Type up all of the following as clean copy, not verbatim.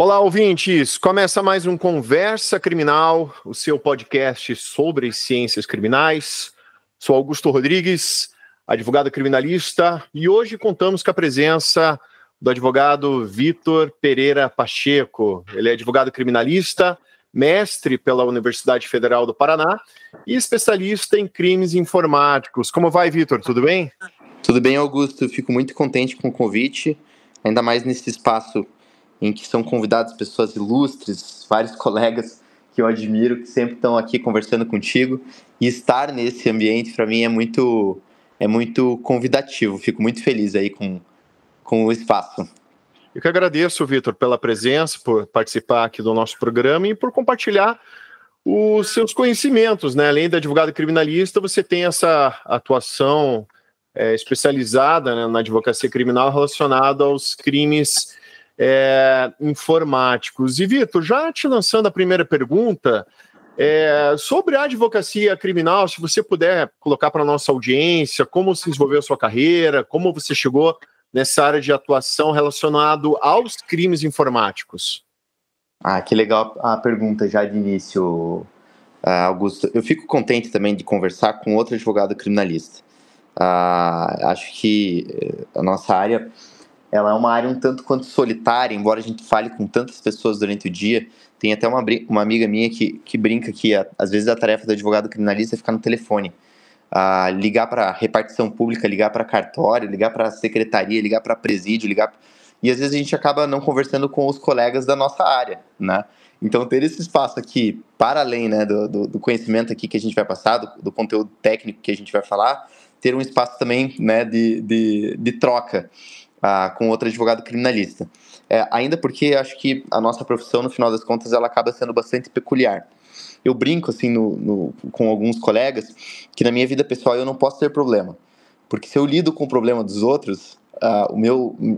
Olá, ouvintes! Começa mais um Conversa Criminal, o seu podcast sobre ciências criminais. Sou Augusto Rodrigues, advogado criminalista, e hoje contamos com a presença do advogado Vitor Pereira Pacheco. Ele é advogado criminalista, mestre pela Universidade Federal do Paraná e especialista em crimes informáticos. Como vai, Vitor? Tudo bem? Tudo bem, Augusto. Fico muito contente com o convite, ainda mais nesse espaço em que são convidadas pessoas ilustres, vários colegas que eu admiro, que sempre estão aqui conversando contigo, e estar nesse ambiente, para mim, é muito convidativo. Fico muito feliz aí com o espaço. Eu que agradeço, Vitor, pela presença, por participar aqui do nosso programa e por compartilhar os seus conhecimentos, né? Além de advogado criminalista, você tem essa atuação especializada, né, na advocacia criminal relacionada aos crimes informáticos. E, Vitor, já te lançando a primeira pergunta, sobre a advocacia criminal, se você puder colocar para a nossa audiência como se desenvolveu a sua carreira, como você chegou nessa área de atuação relacionado aos crimes informáticos. Que legal a pergunta já de início, Augusto. Eu fico contente também de conversar com outro advogado criminalista. Acho que a nossa área ela é uma área um tanto quanto solitária, embora a gente fale com tantas pessoas durante o dia. Tem até uma amiga minha que brinca que às vezes a tarefa do advogado criminalista é ficar no telefone, ligar para repartição pública, ligar para cartório, ligar para secretaria, ligar para presídio, e às vezes a gente acaba não conversando com os colegas da nossa área, né? Então ter esse espaço aqui, para além, né, do conhecimento aqui que a gente vai passar, do conteúdo técnico que a gente vai falar, ter um espaço também, né, de troca com outro advogado criminalista. Ainda porque acho que a nossa profissão, no final das contas, ela acaba sendo bastante peculiar. Eu brinco assim com alguns colegas que na minha vida pessoal eu não posso ter problema. Porque se eu lido com o problema dos outros,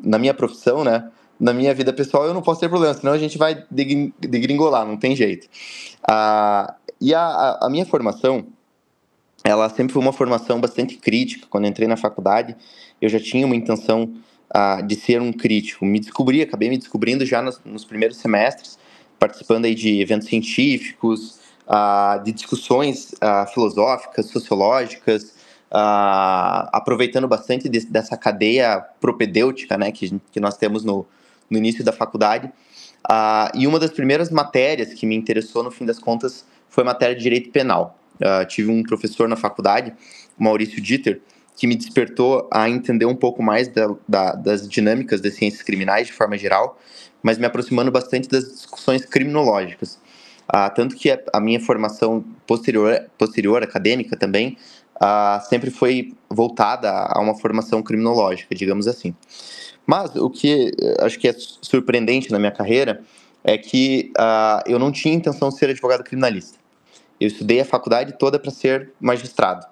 na minha profissão, né, na minha vida pessoal eu não posso ter problema, senão a gente vai degringolar, não tem jeito. E a minha formação, ela sempre foi uma formação bastante crítica. Quando eu entrei na faculdade, eu já tinha uma intenção de ser um crítico. Acabei me descobrindo já nos primeiros semestres, participando aí de eventos científicos, de discussões filosóficas, sociológicas, aproveitando bastante dessa cadeia propedêutica, né, que nós temos no início da faculdade. E uma das primeiras matérias que me interessou, no fim das contas, foi a matéria de Direito Penal. Tive um professor na faculdade, Maurício Dieter, que me despertou a entender um pouco mais das dinâmicas das ciências criminais de forma geral, mas me aproximando bastante das discussões criminológicas. Tanto que a minha formação posterior acadêmica também, sempre foi voltada a uma formação criminológica, digamos assim. Mas o que acho que é surpreendente na minha carreira é que eu não tinha intenção de ser advogado criminalista. Eu estudei a faculdade toda para ser magistrado.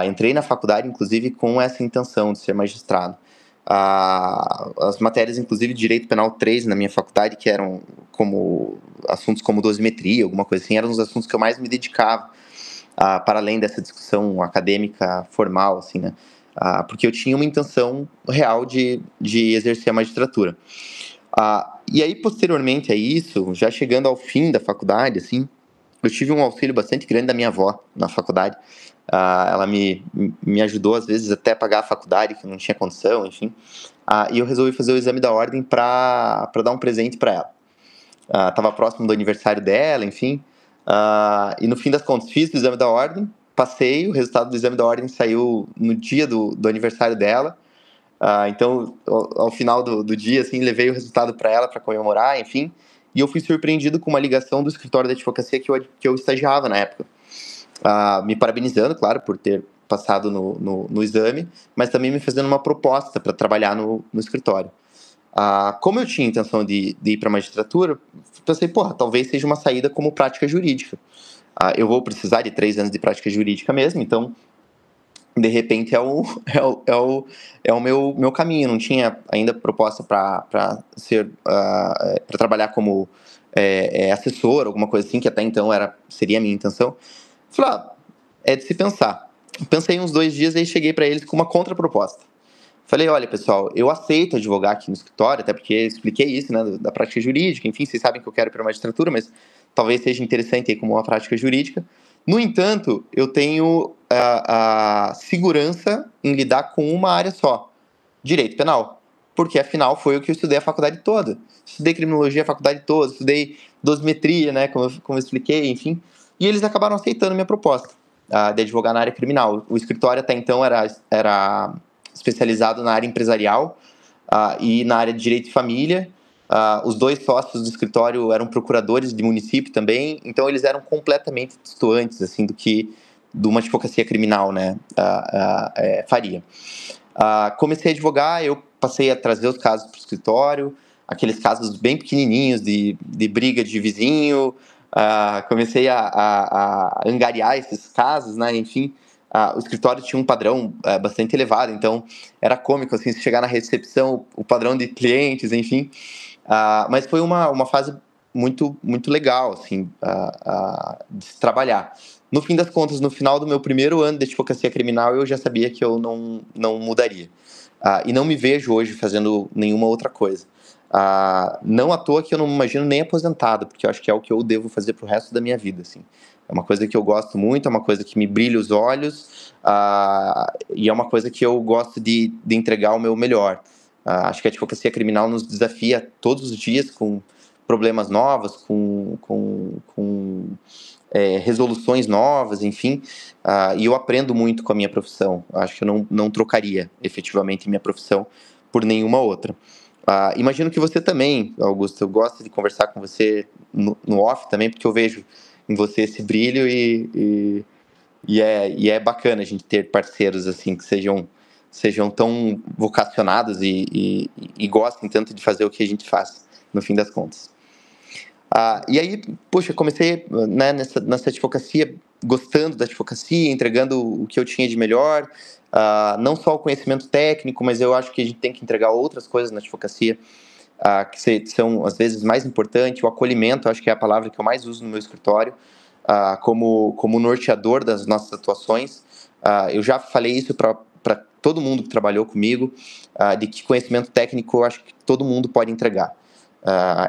Entrei na faculdade, inclusive, com essa intenção de ser magistrado. As matérias, inclusive, de Direito Penal 3 na minha faculdade, que eram assuntos como dosimetria, alguma coisa assim, eram os assuntos que eu mais me dedicava, para além dessa discussão acadêmica formal, assim, né? Porque eu tinha uma intenção real de exercer a magistratura. E aí, posteriormente a isso, já chegando ao fim da faculdade, assim, eu tive um auxílio bastante grande da minha avó na faculdade. Ela me ajudou, às vezes, até a pagar a faculdade, que eu não tinha condição, enfim. E eu resolvi fazer o exame da ordem para dar um presente para ela. Estava próximo do aniversário dela, enfim. E no fim das contas, fiz o exame da ordem, passei, o resultado do exame da ordem saiu no dia do aniversário dela. Então, ao final do dia, assim, levei o resultado para ela para comemorar, enfim. E eu fui surpreendido com uma ligação do escritório da advocacia que eu estagiava na época. Me parabenizando, claro, por ter passado no exame, mas também me fazendo uma proposta para trabalhar no escritório. Como eu tinha intenção de ir para a magistratura, pensei, talvez seja uma saída como prática jurídica. Eu vou precisar de 3 anos de prática jurídica mesmo, então, de repente, é o meu caminho. Eu não tinha ainda proposta para trabalhar como assessor, alguma coisa assim, que até então seria a minha intenção. Falei, é de se pensar. Pensei uns 2 dias e aí cheguei para eles com uma contraproposta. Falei, olha, pessoal, eu aceito advogar aqui no escritório, até porque eu expliquei isso, né, da prática jurídica, enfim, vocês sabem que eu quero ir para a magistratura, mas talvez seja interessante aí como uma prática jurídica. No entanto, eu tenho a segurança em lidar com uma área só, direito penal, porque afinal foi o que eu estudei a faculdade toda. Estudei criminologia a faculdade toda, estudei dosimetria, né, como eu expliquei, enfim, e eles acabaram aceitando minha proposta de advogar na área criminal. O escritório até então era especializado na área empresarial e na área de direito de família. Os 2 sócios do escritório eram procuradores de município também, então eles eram completamente distantes assim do que de uma advocacia criminal, né, faria. Comecei a advogar, eu passei a trazer os casos para o escritório, aqueles casos bem pequenininhos de briga de vizinho. Comecei a angariar esses casos, né, enfim. O escritório tinha um padrão bastante elevado, então era cômico, assim, se chegar na recepção, o padrão de clientes, enfim. Mas foi uma fase muito, muito legal, assim, de se trabalhar. No fim das contas, no final do meu primeiro ano de advocacia criminal, eu já sabia que eu não mudaria. E não me vejo hoje fazendo nenhuma outra coisa. Não à toa que eu não me imagino nem aposentado, porque eu acho que é o que eu devo fazer pro resto da minha vida, assim. É uma coisa que eu gosto muito, é uma coisa que me brilha os olhos, e é uma coisa que eu gosto de entregar o meu melhor. Acho que a advocacia criminal nos desafia todos os dias com problemas novos, com resoluções novas, enfim, e eu aprendo muito com a minha profissão. Acho que eu não trocaria efetivamente minha profissão por nenhuma outra. Imagino que você também, Augusto, eu gosto de conversar com você no off também, porque eu vejo em você esse brilho e é bacana a gente ter parceiros assim que sejam tão vocacionados e gostem tanto de fazer o que a gente faz, no fim das contas. E aí, poxa, comecei, né, nessa advocacia, gostando da advocacia, entregando o que eu tinha de melhor, não só o conhecimento técnico, mas eu acho que a gente tem que entregar outras coisas na advocacia, que são, às vezes, mais importantes. O acolhimento, acho que é a palavra que eu mais uso no meu escritório, como norteador das nossas atuações. Eu já falei isso para todo mundo que trabalhou comigo, de que conhecimento técnico eu acho que todo mundo pode entregar.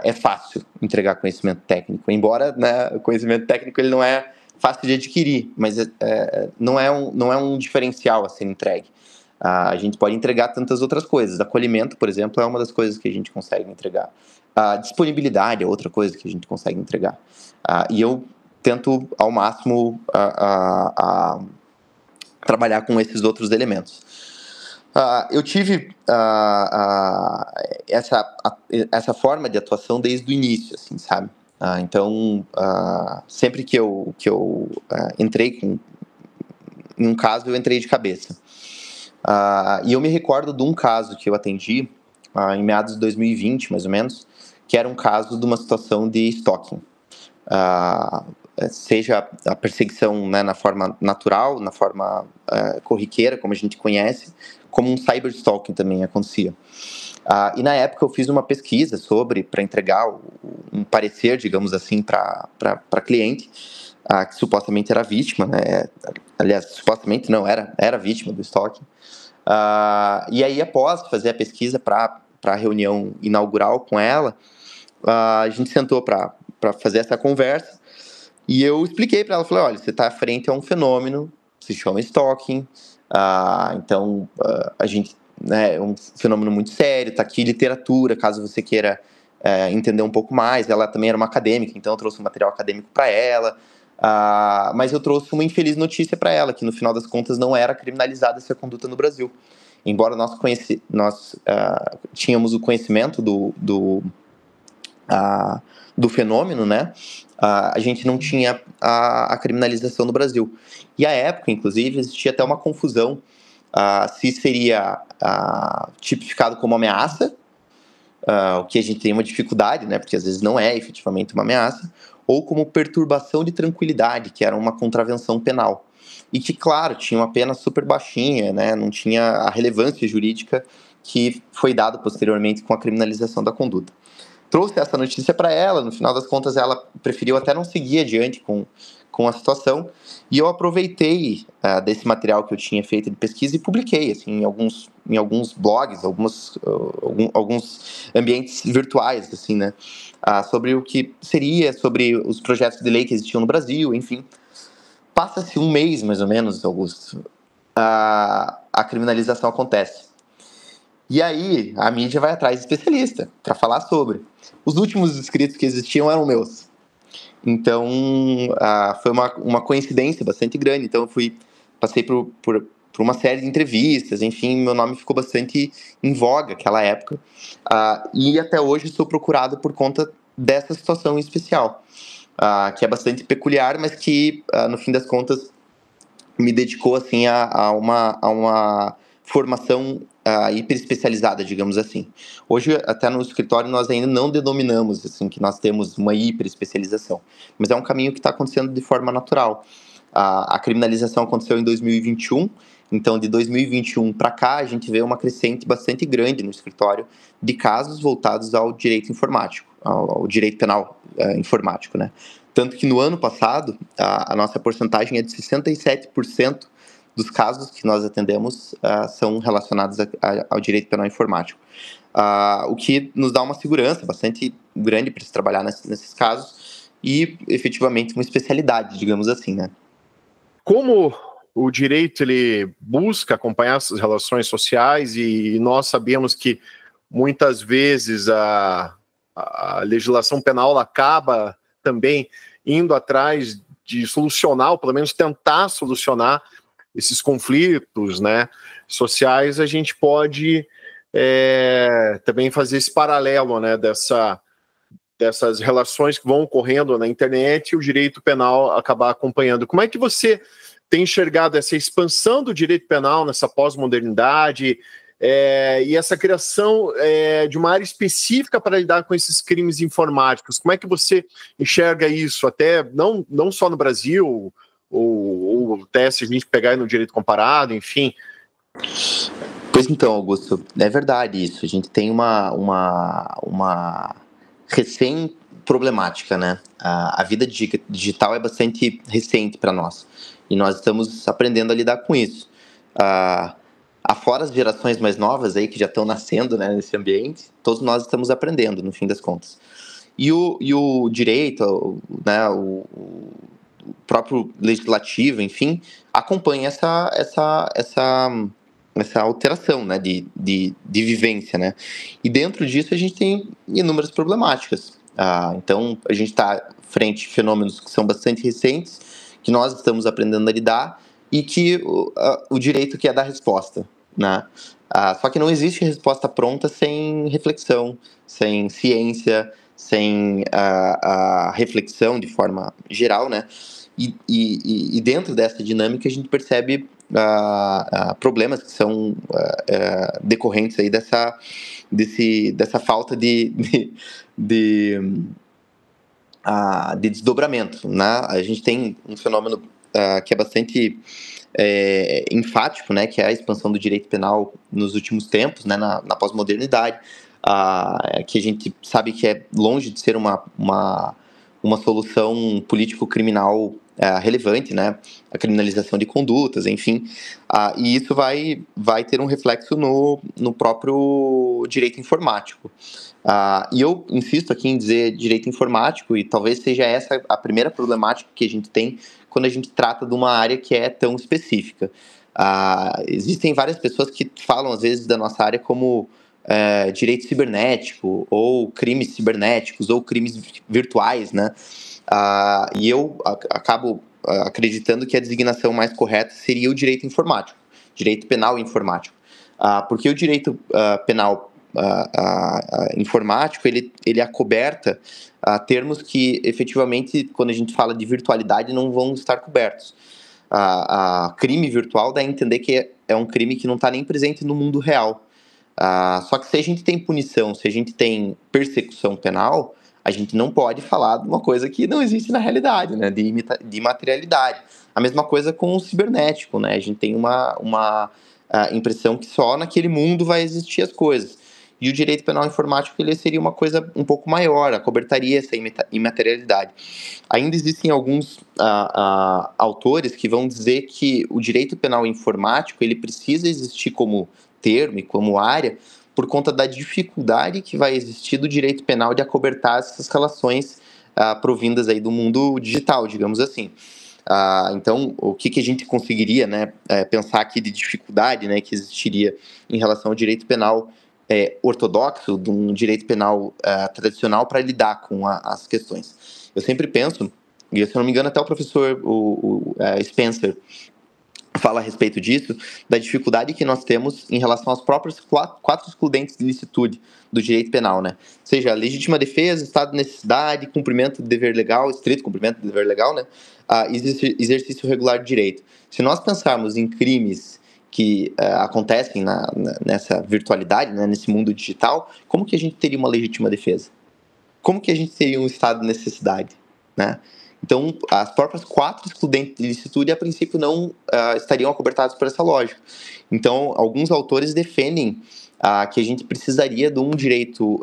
É fácil entregar conhecimento técnico, embora, né, o conhecimento técnico ele não é fácil de adquirir, mas não é um diferencial a ser entregue. A gente pode entregar tantas outras coisas. Acolhimento, por exemplo, é uma das coisas que a gente consegue entregar. Disponibilidade é outra coisa que a gente consegue entregar. E eu tento ao máximo trabalhar com esses outros elementos. Eu tive essa forma de atuação desde o início, assim, sabe? Então, sempre que eu entrei em um caso, eu entrei de cabeça. E eu me recordo de um caso que eu atendi em meados de 2020, mais ou menos, que era um caso de uma situação de stalking. Seja a perseguição, né, na forma natural, na forma corriqueira, como a gente conhece, como um cyberstalking também acontecia. E na época eu fiz uma pesquisa para entregar um parecer, digamos assim, para cliente, que supostamente era vítima, né? Aliás, supostamente não, era vítima do stalking. E aí, após fazer a pesquisa para a reunião inaugural com ela, a gente sentou para fazer essa conversa. E eu expliquei para ela, falei, olha, você está à frente a um fenômeno, se chama stalking, então a gente, né, é um fenômeno muito sério, está aqui literatura, caso você queira entender um pouco mais. Ela também era uma acadêmica, então eu trouxe um material acadêmico para ela, mas eu trouxe uma infeliz notícia para ela, que no final das contas não era criminalizada essa conduta no Brasil. Embora nós tínhamos o conhecimento do fenômeno, né? A gente não tinha a criminalização no Brasil. E à época, inclusive, existia até uma confusão se seria tipificado como ameaça, o que a gente tem uma dificuldade, né? Porque às vezes não é efetivamente uma ameaça, ou como perturbação de tranquilidade, que era uma contravenção penal. E que, claro, tinha uma pena super baixinha, né? Não tinha a relevância jurídica que foi dada posteriormente com a criminalização da conduta. Trouxe essa notícia para ela, no final das contas ela preferiu até não seguir adiante com com a situação, e eu aproveitei desse material que eu tinha feito de pesquisa e publiquei assim, em alguns blogs, alguns ambientes virtuais, assim, né, sobre o que seria, sobre os projetos de lei que existiam no Brasil, enfim. Passa-se um mês, mais ou menos, Augusto, a criminalização acontece. E aí, a mídia vai atrás de especialista para falar sobre. Os últimos escritos que existiam eram meus. Então, foi uma coincidência bastante grande. Então, eu passei por uma série de entrevistas, enfim, meu nome ficou bastante em voga naquela época. E até hoje sou procurado por conta dessa situação em especial, que é bastante peculiar, mas que, no fim das contas, me dedicou assim, a uma formação hiper especializada, digamos assim. Hoje, até no escritório, nós ainda não denominamos assim, que nós temos uma hiper especialização, mas é um caminho que está acontecendo de forma natural. A criminalização aconteceu em 2021, então de 2021 para cá a gente vê uma crescente bastante grande no escritório de casos voltados ao direito informático, ao direito penal informático, né? Tanto que no ano passado, a nossa porcentagem é de 67% dos casos que nós atendemos são relacionados ao direito penal informático. O que nos dá uma segurança bastante grande para se trabalhar nesses casos e, efetivamente, uma especialidade, digamos assim, né? Como o direito ele busca acompanhar essas relações sociais e nós sabemos que muitas vezes a legislação penal acaba também indo atrás de solucionar, ou pelo menos tentar solucionar esses conflitos, né, sociais, a gente pode também fazer esse paralelo, né, dessas relações que vão ocorrendo na internet e o direito penal acabar acompanhando. Como é que você tem enxergado essa expansão do direito penal nessa pós-modernidade e essa criação de uma área específica para lidar com esses crimes informáticos? Como é que você enxerga isso, até não só no Brasil, ou até se a gente pegar no direito comparado, enfim? Pois então, Augusto, é verdade isso. A gente tem uma recém-problemática, né? A vida digital é bastante recente para nós e nós estamos aprendendo a lidar com isso. Afora as gerações mais novas aí que já estão nascendo, né, nesse ambiente, todos nós estamos aprendendo, no fim das contas. E o direito, né, o próprio legislativo, enfim, acompanha essa alteração, né, de vivência, né? E dentro disso a gente tem inúmeras problemáticas. Então a gente está frente a fenômenos que são bastante recentes, que nós estamos aprendendo a lidar e que o direito quer dar resposta, né? Só que não existe resposta pronta sem reflexão, sem ciência, sem a reflexão de forma geral, né? E dentro dessa dinâmica a gente percebe problemas que são decorrentes aí dessa falta de desdobramento, né? A gente tem um fenômeno que é bastante enfático, né? Que é a expansão do direito penal nos últimos tempos, né? Na pós-modernidade, que a gente sabe que é longe de ser uma solução político-criminal relevante, né? A criminalização de condutas, enfim, e isso vai ter um reflexo no próprio direito informático. E eu insisto aqui em dizer direito informático, e talvez seja essa a primeira problemática que a gente tem quando a gente trata de uma área que é tão específica. Existem várias pessoas que falam, às vezes, da nossa área como direito cibernético, ou crimes cibernéticos, ou crimes virtuais, né? E eu acabo acreditando que a designação mais correta seria o direito informático, direito penal informático. Porque o direito penal informático, ele acoberta termos que, efetivamente, quando a gente fala de virtualidade, não vão estar cobertos. Crime virtual dá a entender que é um crime que não está nem presente no mundo real. Só que se a gente tem punição, se a gente tem persecução penal, a gente não pode falar de uma coisa que não existe na realidade, né? De materialidade. A mesma coisa com o cibernético, né? A gente tem uma impressão que só naquele mundo vai existir as coisas. e o direito penal informático ele seria uma coisa um pouco maior, acobertaria essa imaterialidade. Ainda existem alguns autores que vão dizer que o direito penal informático ele precisa existir como termo e como área por conta da dificuldade que vai existir do direito penal de acobertar essas relações provindas aí do mundo digital, digamos assim. Então, o que a gente conseguiria, né, pensar aqui de dificuldade, né, que existiria em relação ao direito penal ortodoxo, de um direito penal tradicional para lidar com as questões. Eu sempre penso, e se eu não me engano até o professor Spencer fala a respeito disso, da dificuldade que nós temos em relação aos próprios quatro excludentes de licitude do direito penal, né? Ou seja, legítima defesa, estado de necessidade, cumprimento do dever legal, estrito cumprimento do dever legal, né? Exercício regular de direito. Se nós pensarmos em crimes que acontecem nessa virtualidade, né, nesse mundo digital, como que a gente teria uma legítima defesa? Como que a gente teria um estado de necessidade, né? Então, as próprias quatro excludentes de licitude, a princípio, não estariam acobertadas por essa lógica. Então, alguns autores defendem que a gente precisaria de um direito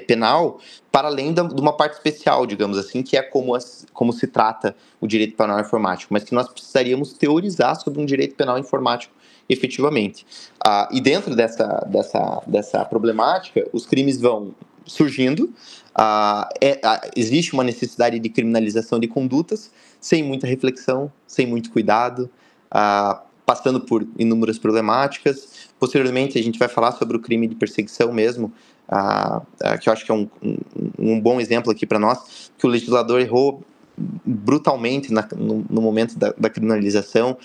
penal para além de uma parte especial, digamos assim, que é como se trata o direito penal informático, mas que nós precisaríamos teorizar sobre um direito penal informático efetivamente. E dentro dessa problemática, os crimes vão surgindo, existe uma necessidade de criminalização de condutas sem muita reflexão, sem muito cuidado, passando por inúmeras problemáticas. Posteriormente, a gente vai falar sobre o crime de perseguição mesmo, que eu acho que é um bom exemplo aqui para nós, que o legislador errou brutalmente no momento da criminalização,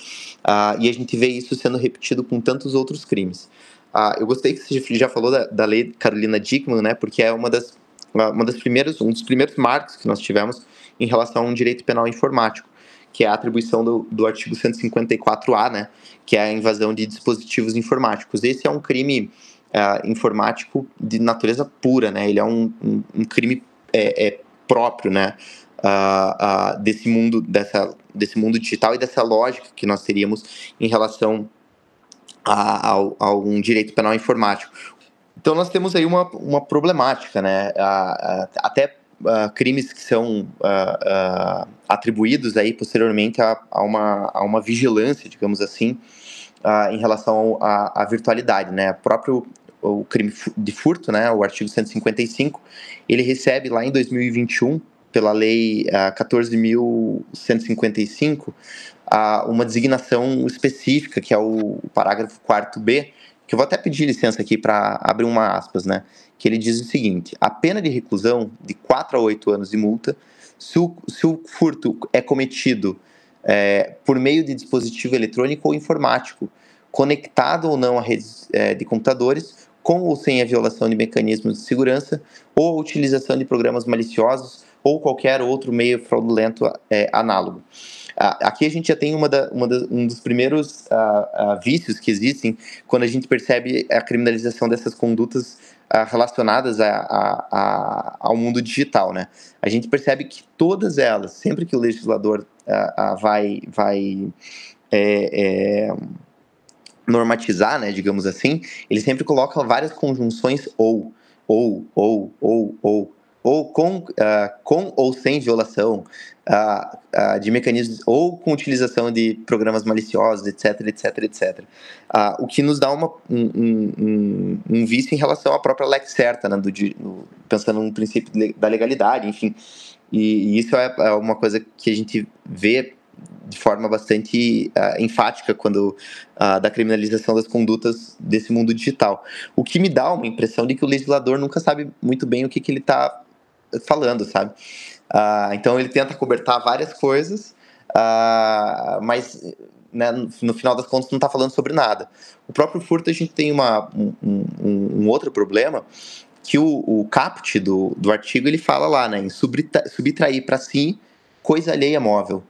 e a gente vê isso sendo repetido com tantos outros crimes. Eu gostei que você já falou da lei Carolina Dickmann, né, porque é um dos primeiros marcos que nós tivemos em relação a um direito penal informático, que é a atribuição do artigo 154A, né, que é a invasão de dispositivos informáticos. Esse é um crime informático de natureza pura, né, ele é um crime próprio, né, desse mundo digital e dessa lógica que nós teríamos em relação a um direito penal informático. Então nós temos aí uma problemática, né? Até crimes que são atribuídos aí posteriormente a uma vigilância, digamos assim, em relação à virtualidade, né? O crime de furto, né? O artigo 155, ele recebe lá em 2021, pela lei 14.155, uma designação específica, que é o parágrafo 4º, que eu vou até pedir licença aqui para abrir uma aspas, né? Que ele diz o seguinte: a pena de reclusão de 4 a 8 anos de multa, se o furto é cometido por meio de dispositivo eletrônico ou informático, conectado ou não a redes de computadores, com ou sem a violação de mecanismos de segurança, ou a utilização de programas maliciosos, ou qualquer outro meio fraudulento análogo. Aqui a gente já tem um dos primeiros vícios que existem quando a gente percebe a criminalização dessas condutas relacionadas ao mundo digital, né? A gente percebe que todas elas, sempre que o legislador vai normatizar, né, digamos assim, ele sempre coloca várias conjunções ou com ou sem violação de mecanismos, ou com utilização de programas maliciosos, etc, etc, etc. O que nos dá um vício em relação à própria lex certa, né, pensando no princípio da legalidade, enfim. E isso é uma coisa que a gente vê de forma bastante enfática quando da criminalização das condutas desse mundo digital. O que me dá uma impressão de que o legislador nunca sabe muito bem o que ele está falando, sabe? Então ele tenta cobertar várias coisas, mas né, no final das contas não está falando sobre nada. O próprio furto, a gente tem um outro problema, que o caput do artigo ele fala lá, né, em subtrair para si coisa alheia móvel.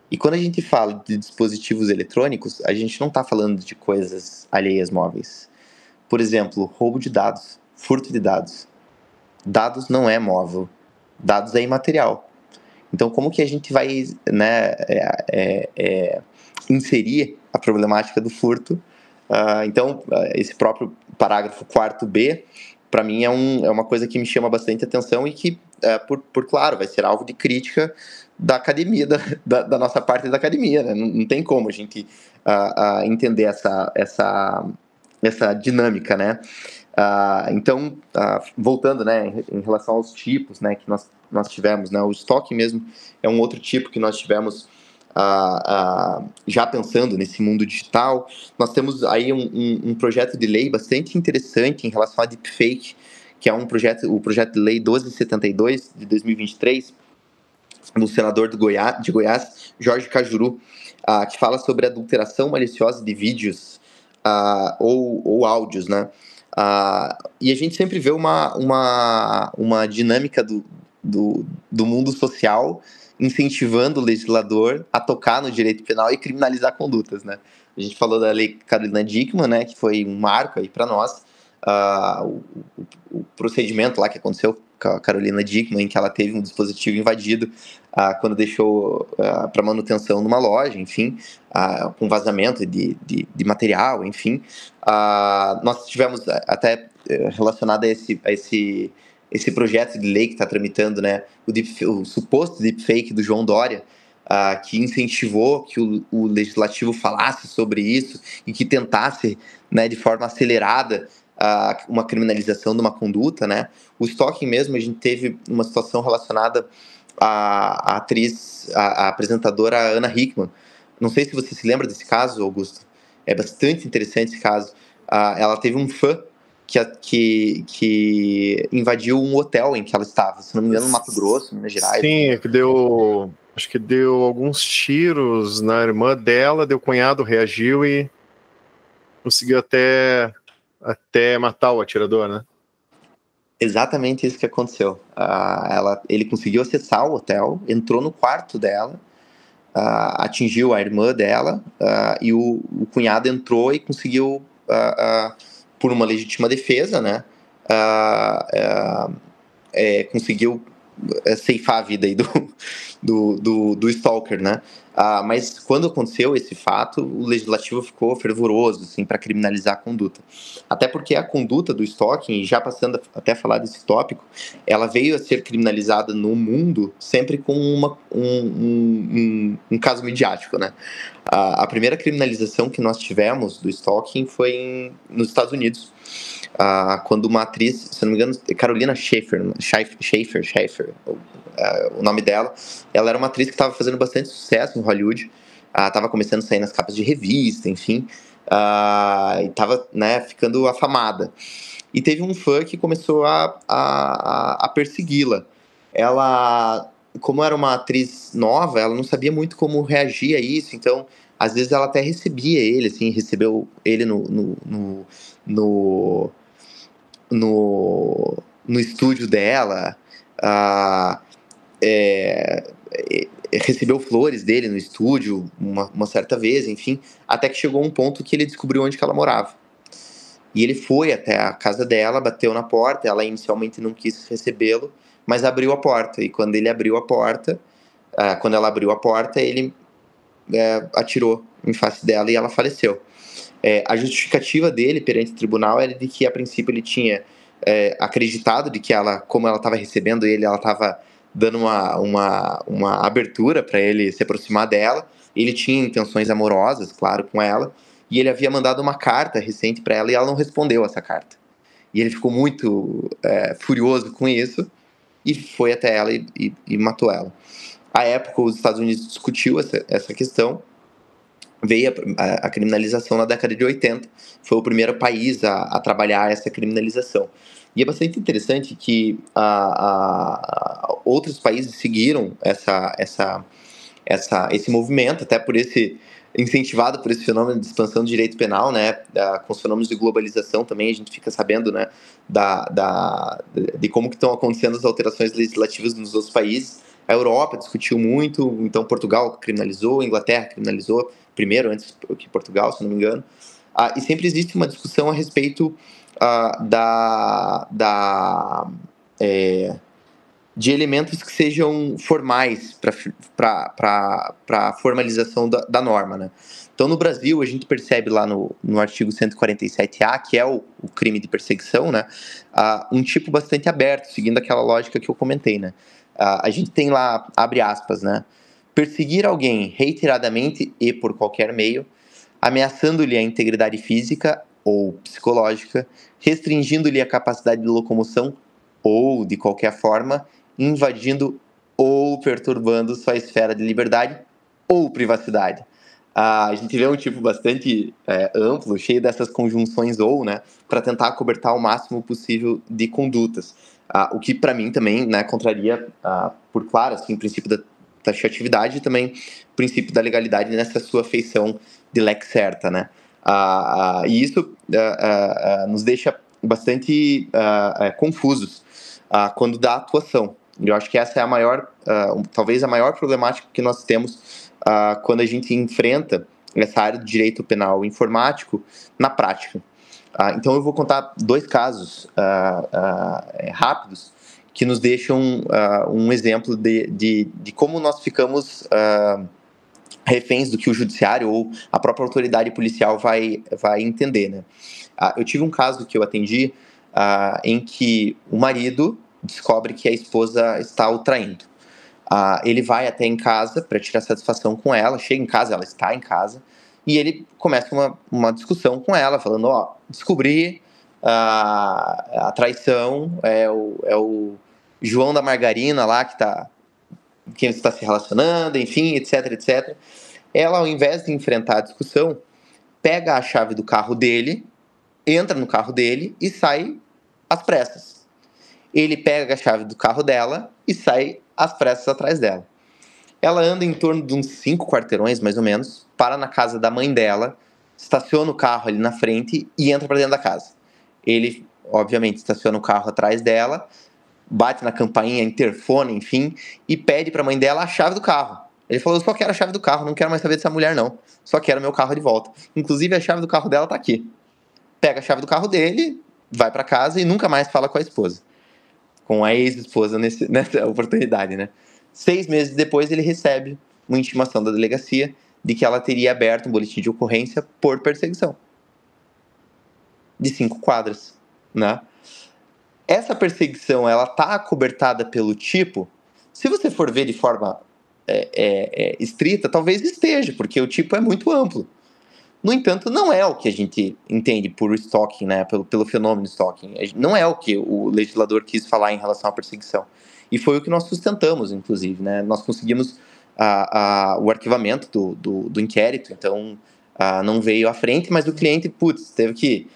E quando a gente fala de dispositivos eletrônicos, a gente não está falando de coisas alheias móveis. Por exemplo, roubo de dados, furto de dados. Dados não é móvel, dados é imaterial. Então, como que a gente vai, né, inserir a problemática do furto? Então, esse próprio parágrafo 4º, para mim é uma coisa que me chama bastante atenção e que, claro, vai ser alvo de crítica da academia, da nossa parte da academia, né? Não tem como a gente entender essa dinâmica, né? Então, voltando, né, em relação aos tipos, né, que nós tivemos, né, o estoque mesmo é um outro tipo que nós tivemos já pensando nesse mundo digital. Nós temos aí um projeto de lei bastante interessante em relação a deepfake, que é o projeto de lei 1272 de 2023, do senador de Goiás, Jorge Cajuru, que fala sobre adulteração maliciosa de vídeos ou áudios, né? E a gente sempre vê uma dinâmica do mundo social incentivando o legislador a tocar no direito penal e criminalizar condutas, né? A gente falou da lei Carolina Dickmann, né, que foi um marco aí para nós. O procedimento lá que aconteceu com a Carolina Dickmann, em que ela teve um dispositivo invadido quando deixou para manutenção numa loja, enfim, com vazamento de material, enfim. Nós tivemos até relacionado a esse projeto de lei que está tramitando, né, o suposto deepfake do João Dória, que incentivou que o legislativo falasse sobre isso e que tentasse, né, de forma acelerada uma criminalização de uma conduta, né? O stalking mesmo, a gente teve uma situação relacionada à atriz, à apresentadora Ana Hickman. Não sei se você se lembra desse caso, Augusto. É bastante interessante esse caso. Ela teve um fã que invadiu um hotel em que ela estava, se não me engano, no Mato Grosso, Minas Gerais. Sim, acho que deu alguns tiros na irmã dela, deu cunhado, reagiu e conseguiu até matar o atirador, né? Exatamente isso que aconteceu. Ele conseguiu acessar o hotel, entrou no quarto dela, atingiu a irmã dela, e o cunhado entrou e conseguiu, por uma legítima defesa, né, conseguiu ceifar a vida aí do stalker, né? Mas quando aconteceu esse fato, o legislativo ficou fervoroso assim, para criminalizar a conduta. Até porque a conduta do stalking, já passando até a falar desse tópico, ela veio a ser criminalizada no mundo sempre com um caso midiático, né? A primeira criminalização que nós tivemos do stalking foi nos Estados Unidos, quando uma atriz, se não me engano, Carolina Schaefer, o nome dela, ela era uma atriz que estava fazendo bastante sucesso em Hollywood, estava começando a sair nas capas de revista, enfim, e estava, né, ficando afamada. E teve um fã que começou a persegui-la. Ela, como era uma atriz nova, ela não sabia muito como reagir a isso, então, às vezes ela até recebia ele, assim, recebeu ele no estúdio dela, recebeu flores dele no estúdio uma certa vez, enfim, até que chegou um ponto que ele descobriu onde que ela morava. E ele foi até a casa dela, bateu na porta, ela inicialmente não quis recebê-lo, mas abriu a porta, e quando ela abriu a porta, ele atirou em face dela e ela faleceu. A justificativa dele perante o tribunal era de que, a princípio, ele tinha acreditado de que ela, como ela estava recebendo ele, ela estava dando uma abertura para ele se aproximar dela. Ele tinha intenções amorosas, claro, com ela, e ele havia mandado uma carta recente para ela e ela não respondeu essa carta. E ele ficou muito furioso com isso e foi até ela e matou ela. À época, os Estados Unidos discutiu essa questão. Veio a criminalização na década de 80, foi o primeiro país a trabalhar essa criminalização. E é bastante interessante que outros países seguiram esse movimento, até incentivado por esse fenômeno de expansão do direito penal, né, com os fenômenos de globalização também, a gente fica sabendo, né, de como que estão acontecendo as alterações legislativas nos outros países. A Europa discutiu muito, então Portugal criminalizou, Inglaterra criminalizou primeiro, antes que Portugal, se não me engano. E sempre existe uma discussão a respeito de elementos que sejam formais para a formalização da norma, né? Então, no Brasil, a gente percebe lá no artigo 147A, que é o crime de perseguição, né, um tipo bastante aberto, seguindo aquela lógica que eu comentei, né? A gente tem lá, abre aspas, né? Perseguir alguém reiteradamente e por qualquer meio, ameaçando-lhe a integridade física ou psicológica, restringindo-lhe a capacidade de locomoção ou, de qualquer forma, invadindo ou perturbando sua esfera de liberdade ou privacidade. A gente vê um tipo bastante amplo, cheio dessas conjunções ou, né, para tentar acobertar o máximo possível de condutas. O que, para mim, também, né, contraria, por claro, assim, o princípio da taxatividade e também o princípio da legalidade nessa sua feição de lex certa, né? E isso nos deixa bastante confusos quando dá atuação. Eu acho que essa é a maior, talvez a maior problemática que nós temos quando a gente enfrenta essa área do direito penal informático na prática. Então eu vou contar 2 casos rápidos que nos deixam um exemplo de como nós ficamos reféns do que o judiciário ou a própria autoridade policial vai entender, né? Eu tive um caso que eu atendi em que o marido descobre que a esposa está o traindo. Ele vai até em casa para tirar satisfação com ela, chega em casa, ela está em casa, e ele começa uma discussão com ela, falando, descobri a traição, é o João da Margarina lá quem você está se relacionando, enfim, etc, etc. Ela, ao invés de enfrentar a discussão, pega a chave do carro dele, entra no carro dele e sai às pressas. Ele pega a chave do carro dela e sai às pressas atrás dela. Ela anda em torno de uns 5 quarteirões, mais ou menos, para na casa da mãe dela, estaciona o carro ali na frente e entra para dentro da casa. Ele, obviamente, estaciona o carro atrás dela, bate na campainha, interfone, enfim, e pede para a mãe dela a chave do carro. Ele falou, eu só quero a chave do carro, não quero mais saber dessa mulher, não. Só quero meu carro de volta. Inclusive, a chave do carro dela tá aqui. Pega a chave do carro dele, vai para casa e nunca mais fala com a esposa. Com a ex-esposa nessa oportunidade, né? 6 meses depois, ele recebe uma intimação da delegacia de que ela teria aberto um boletim de ocorrência por perseguição. De 5 quadras, né? Essa perseguição, ela tá acobertada pelo tipo? Se você for ver de forma estrita, talvez esteja, porque o tipo é muito amplo. No entanto, não é o que a gente entende por stalking, né, pelo fenômeno stalking. Não é o que o legislador quis falar em relação à perseguição. E foi o que nós sustentamos, inclusive, né? Nós conseguimos o arquivamento do inquérito, então não veio à frente, mas o cliente, teve que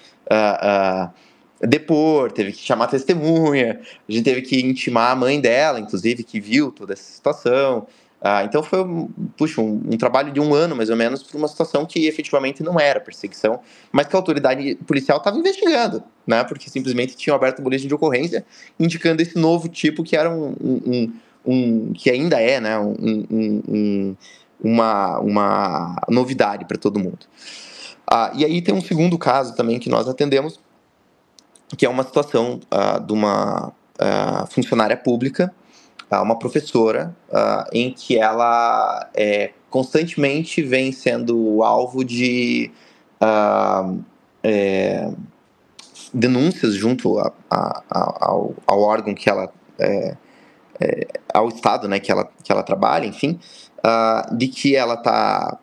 depor, teve que chamar testemunha, a gente teve que intimar a mãe dela, inclusive, que viu toda essa situação. Então foi um trabalho de 1 ano, mais ou menos, por uma situação que efetivamente não era perseguição, mas que a autoridade policial estava investigando, né? Porque simplesmente tinham aberto um boletim de ocorrência indicando esse novo tipo que era que ainda é, né? Uma novidade para todo mundo. E aí tem um segundo caso também que nós atendemos, que é uma situação de uma funcionária pública, uma professora, em que ela constantemente vem sendo alvo de denúncias junto ao órgão que ela ao estado, né, que ela trabalha, enfim, de que ela está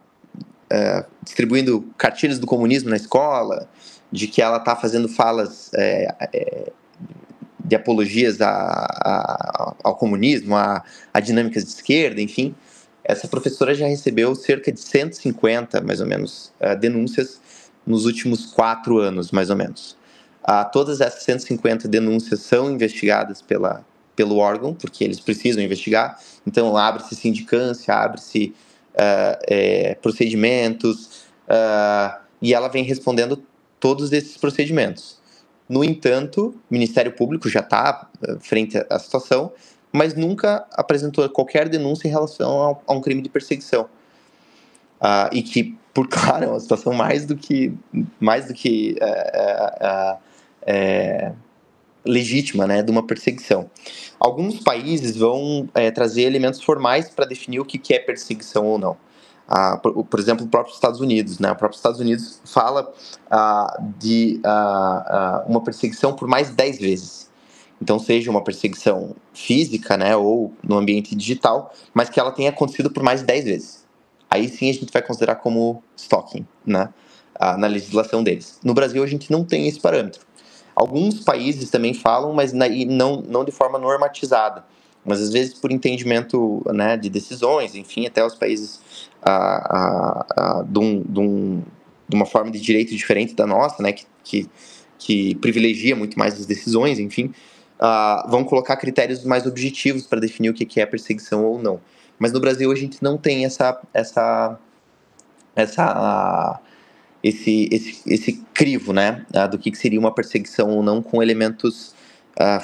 distribuindo cartilhas do comunismo na escola, de que ela está fazendo falas de apologias ao comunismo, a dinâmicas de esquerda, enfim. Essa professora já recebeu cerca de 150, mais ou menos, denúncias nos últimos 4 anos, mais ou menos. Todas essas 150 denúncias são investigadas pelo órgão, porque eles precisam investigar. Então, abre-se sindicância, abre-se procedimentos, e ela vem respondendo todos esses procedimentos. No entanto, o Ministério Público já está frente à situação, mas nunca apresentou qualquer denúncia em relação a um crime de perseguição. E que, por claro, é uma situação mais do que legítima, né, de uma perseguição. Alguns países vão trazer elementos formais para definir o que é perseguição ou não. Por exemplo, o próprio Estados Unidos, né? O próprio Estados Unidos fala de uma perseguição por mais de 10 vezes. Então, seja uma perseguição física, né, ou no ambiente digital, mas que ela tenha acontecido por mais de 10 vezes. Aí sim a gente vai considerar como stalking, né, na legislação deles. No Brasil, a gente não tem esse parâmetro. Alguns países também falam, mas não de forma normatizada, mas às vezes por entendimento, né, de decisões, enfim, até os países de uma forma de direito diferente da nossa, né, que privilegia muito mais as decisões, enfim, vão colocar critérios mais objetivos para definir o que é perseguição ou não. Mas no Brasil a gente não tem esse crivo, né, do que seria uma perseguição ou não com elementos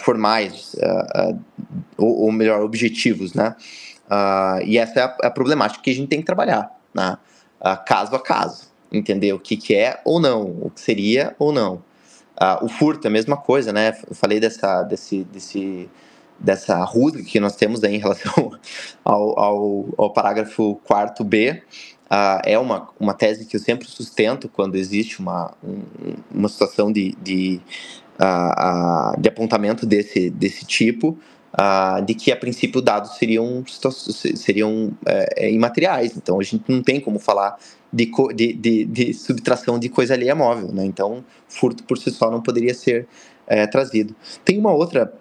formais, ou melhor, objetivos, né? E essa é a problemática que a gente tem que trabalhar, né? Caso a caso, entender o que é ou não, o que seria ou não. O furto é a mesma coisa, né? Eu falei dessa rusga que nós temos aí em relação ao parágrafo 4b. É uma tese que eu sempre sustento quando existe uma situação de apontamento desse tipo, de que a princípio dados seriam imateriais. Então a gente não tem como falar de subtração de coisa alheia móvel, né? Então furto por si só não poderia ser trazido. Tem uma outra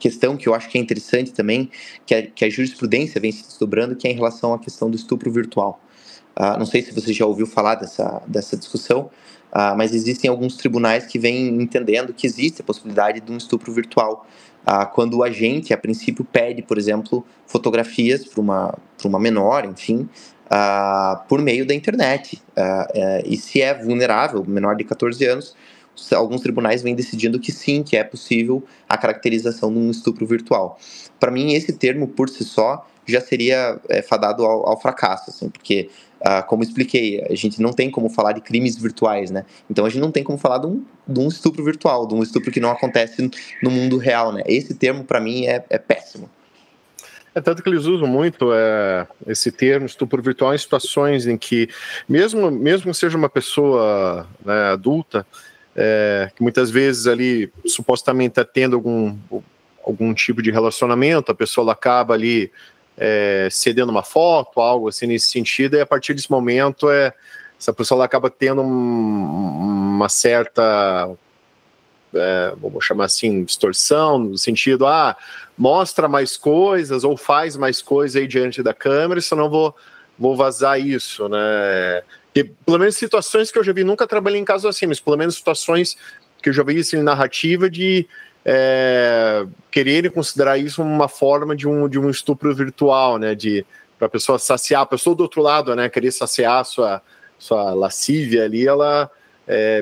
questão que eu acho que é interessante também, que a jurisprudência vem se desdobrando, que é em relação à questão do estupro virtual. Não sei se você já ouviu falar dessa discussão, mas existem alguns tribunais que vêm entendendo que existe a possibilidade de um estupro virtual, quando o agente, a princípio, pede, por exemplo, fotografias para uma menor, enfim, por meio da internet. E se é vulnerável, menor de 14 anos, alguns tribunais vêm decidindo que sim, que é possível a caracterização de um estupro virtual. Para mim, esse termo, por si só, já seria fadado ao fracasso, assim, porque, como expliquei, a gente não tem como falar de crimes virtuais, né? Então a gente não tem como falar de um estupro virtual, de um estupro que não acontece no mundo real, né? Esse termo, para mim, é péssimo. Tanto que eles usam muito esse termo, estupro virtual, em situações em que, mesmo que seja uma pessoa, né, adulta, que muitas vezes ali supostamente está tendo algum tipo de relacionamento, a pessoa ela acaba ali cedendo uma foto, algo assim nesse sentido, e a partir desse momento essa pessoa ela acaba tendo uma certa, vamos chamar assim, distorção, no sentido, mostra mais coisas ou faz mais coisas aí diante da câmera, senão vou vazar isso, né? E, pelo menos situações que eu já vi, nunca trabalhei em casos assim, mas pelo menos situações que eu já vi assim, narrativa de quererem considerar isso uma forma de um estupro virtual, né? Para a pessoa saciar, a pessoa do outro lado, né? Querer saciar a sua lascívia ali, ela,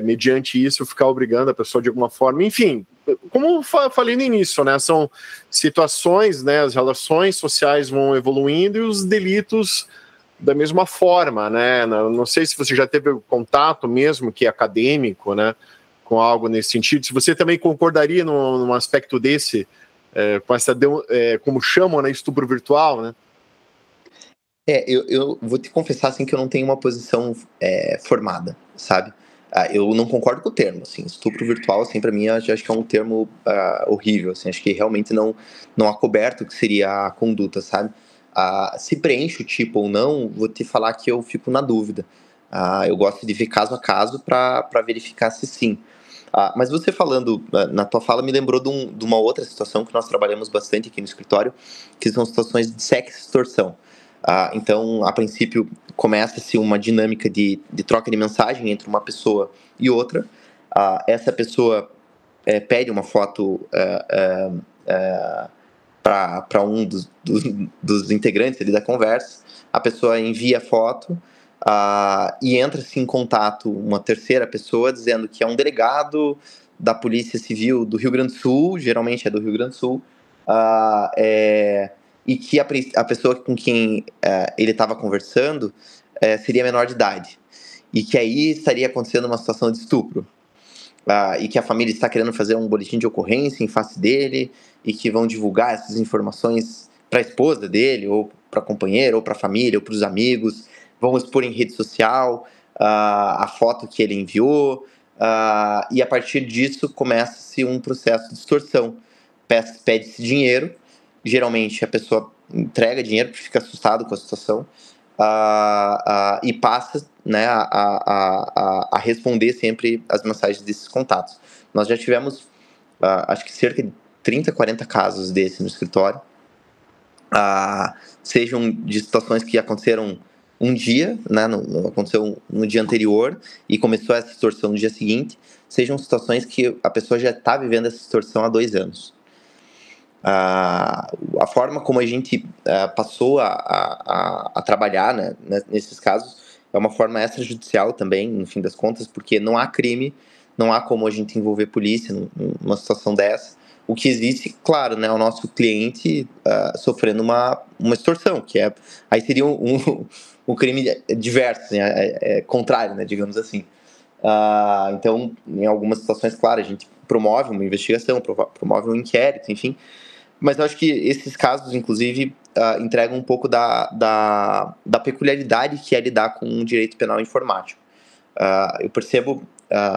mediante isso, ficar obrigando a pessoa de alguma forma. Enfim, como falei no início, né? São situações, né? As relações sociais vão evoluindo e os delitos da mesma forma, né? Não sei se você já teve contato mesmo que acadêmico, né, com algo nesse sentido. Se você também concordaria num aspecto desse, com essa, como chamam, né, estupro virtual, né? Eu vou te confessar assim que eu não tenho uma posição formada, sabe? Eu não concordo com o termo, assim, estupro virtual, assim, para mim, eu acho que é um termo horrível, assim, acho que realmente não acoberto o que seria a conduta, sabe? Se preenche o tipo ou não, vou te falar que eu fico na dúvida. Eu gosto de ver caso a caso para verificar se sim. Mas você falando na tua fala me lembrou de uma outra situação que nós trabalhamos bastante aqui no escritório, que são situações de sextorção. Então, a princípio, começa-se uma dinâmica de troca de mensagem entre uma pessoa e outra. Essa pessoa pede uma foto para um dos integrantes ali da conversa. A pessoa envia a foto e entra-se em contato uma terceira pessoa dizendo que é um delegado da Polícia Civil do Rio Grande do Sul, geralmente é do Rio Grande do Sul, e que a pessoa com quem ele estava conversando seria menor de idade, e que aí estaria acontecendo uma situação de estupro. e que a família está querendo fazer um boletim de ocorrência em face dele e que vão divulgar essas informações para a esposa dele, ou para a companheira, ou para a família, ou para os amigos, vão expor em rede social a foto que ele enviou, e a partir disso começa-se um processo de extorsão. Pede-se dinheiro, geralmente a pessoa entrega dinheiro porque fica assustado com a situação, e passa, né, a responder sempre as mensagens desses contatos. Nós já tivemos, acho que cerca de 30, 40 casos desses no escritório, sejam de situações que aconteceram um dia, né, aconteceu no dia anterior e começou essa extorsão no dia seguinte, sejam situações que a pessoa já está vivendo essa extorsão há 2 anos. A forma como a gente passou a trabalhar, né, nesses casos é uma forma extrajudicial também, no fim das contas, porque não há crime, não há como a gente envolver polícia numa situação dessa. O que existe, claro, né, é o nosso cliente sofrendo uma extorsão, que aí seria um crime diverso, né, contrário, né, digamos assim. Então, em algumas situações, claro, a gente promove uma investigação, promove um inquérito, enfim. Mas eu acho que esses casos, inclusive, entregam um pouco da peculiaridade que é lidar com um direito penal informático. Eu percebo,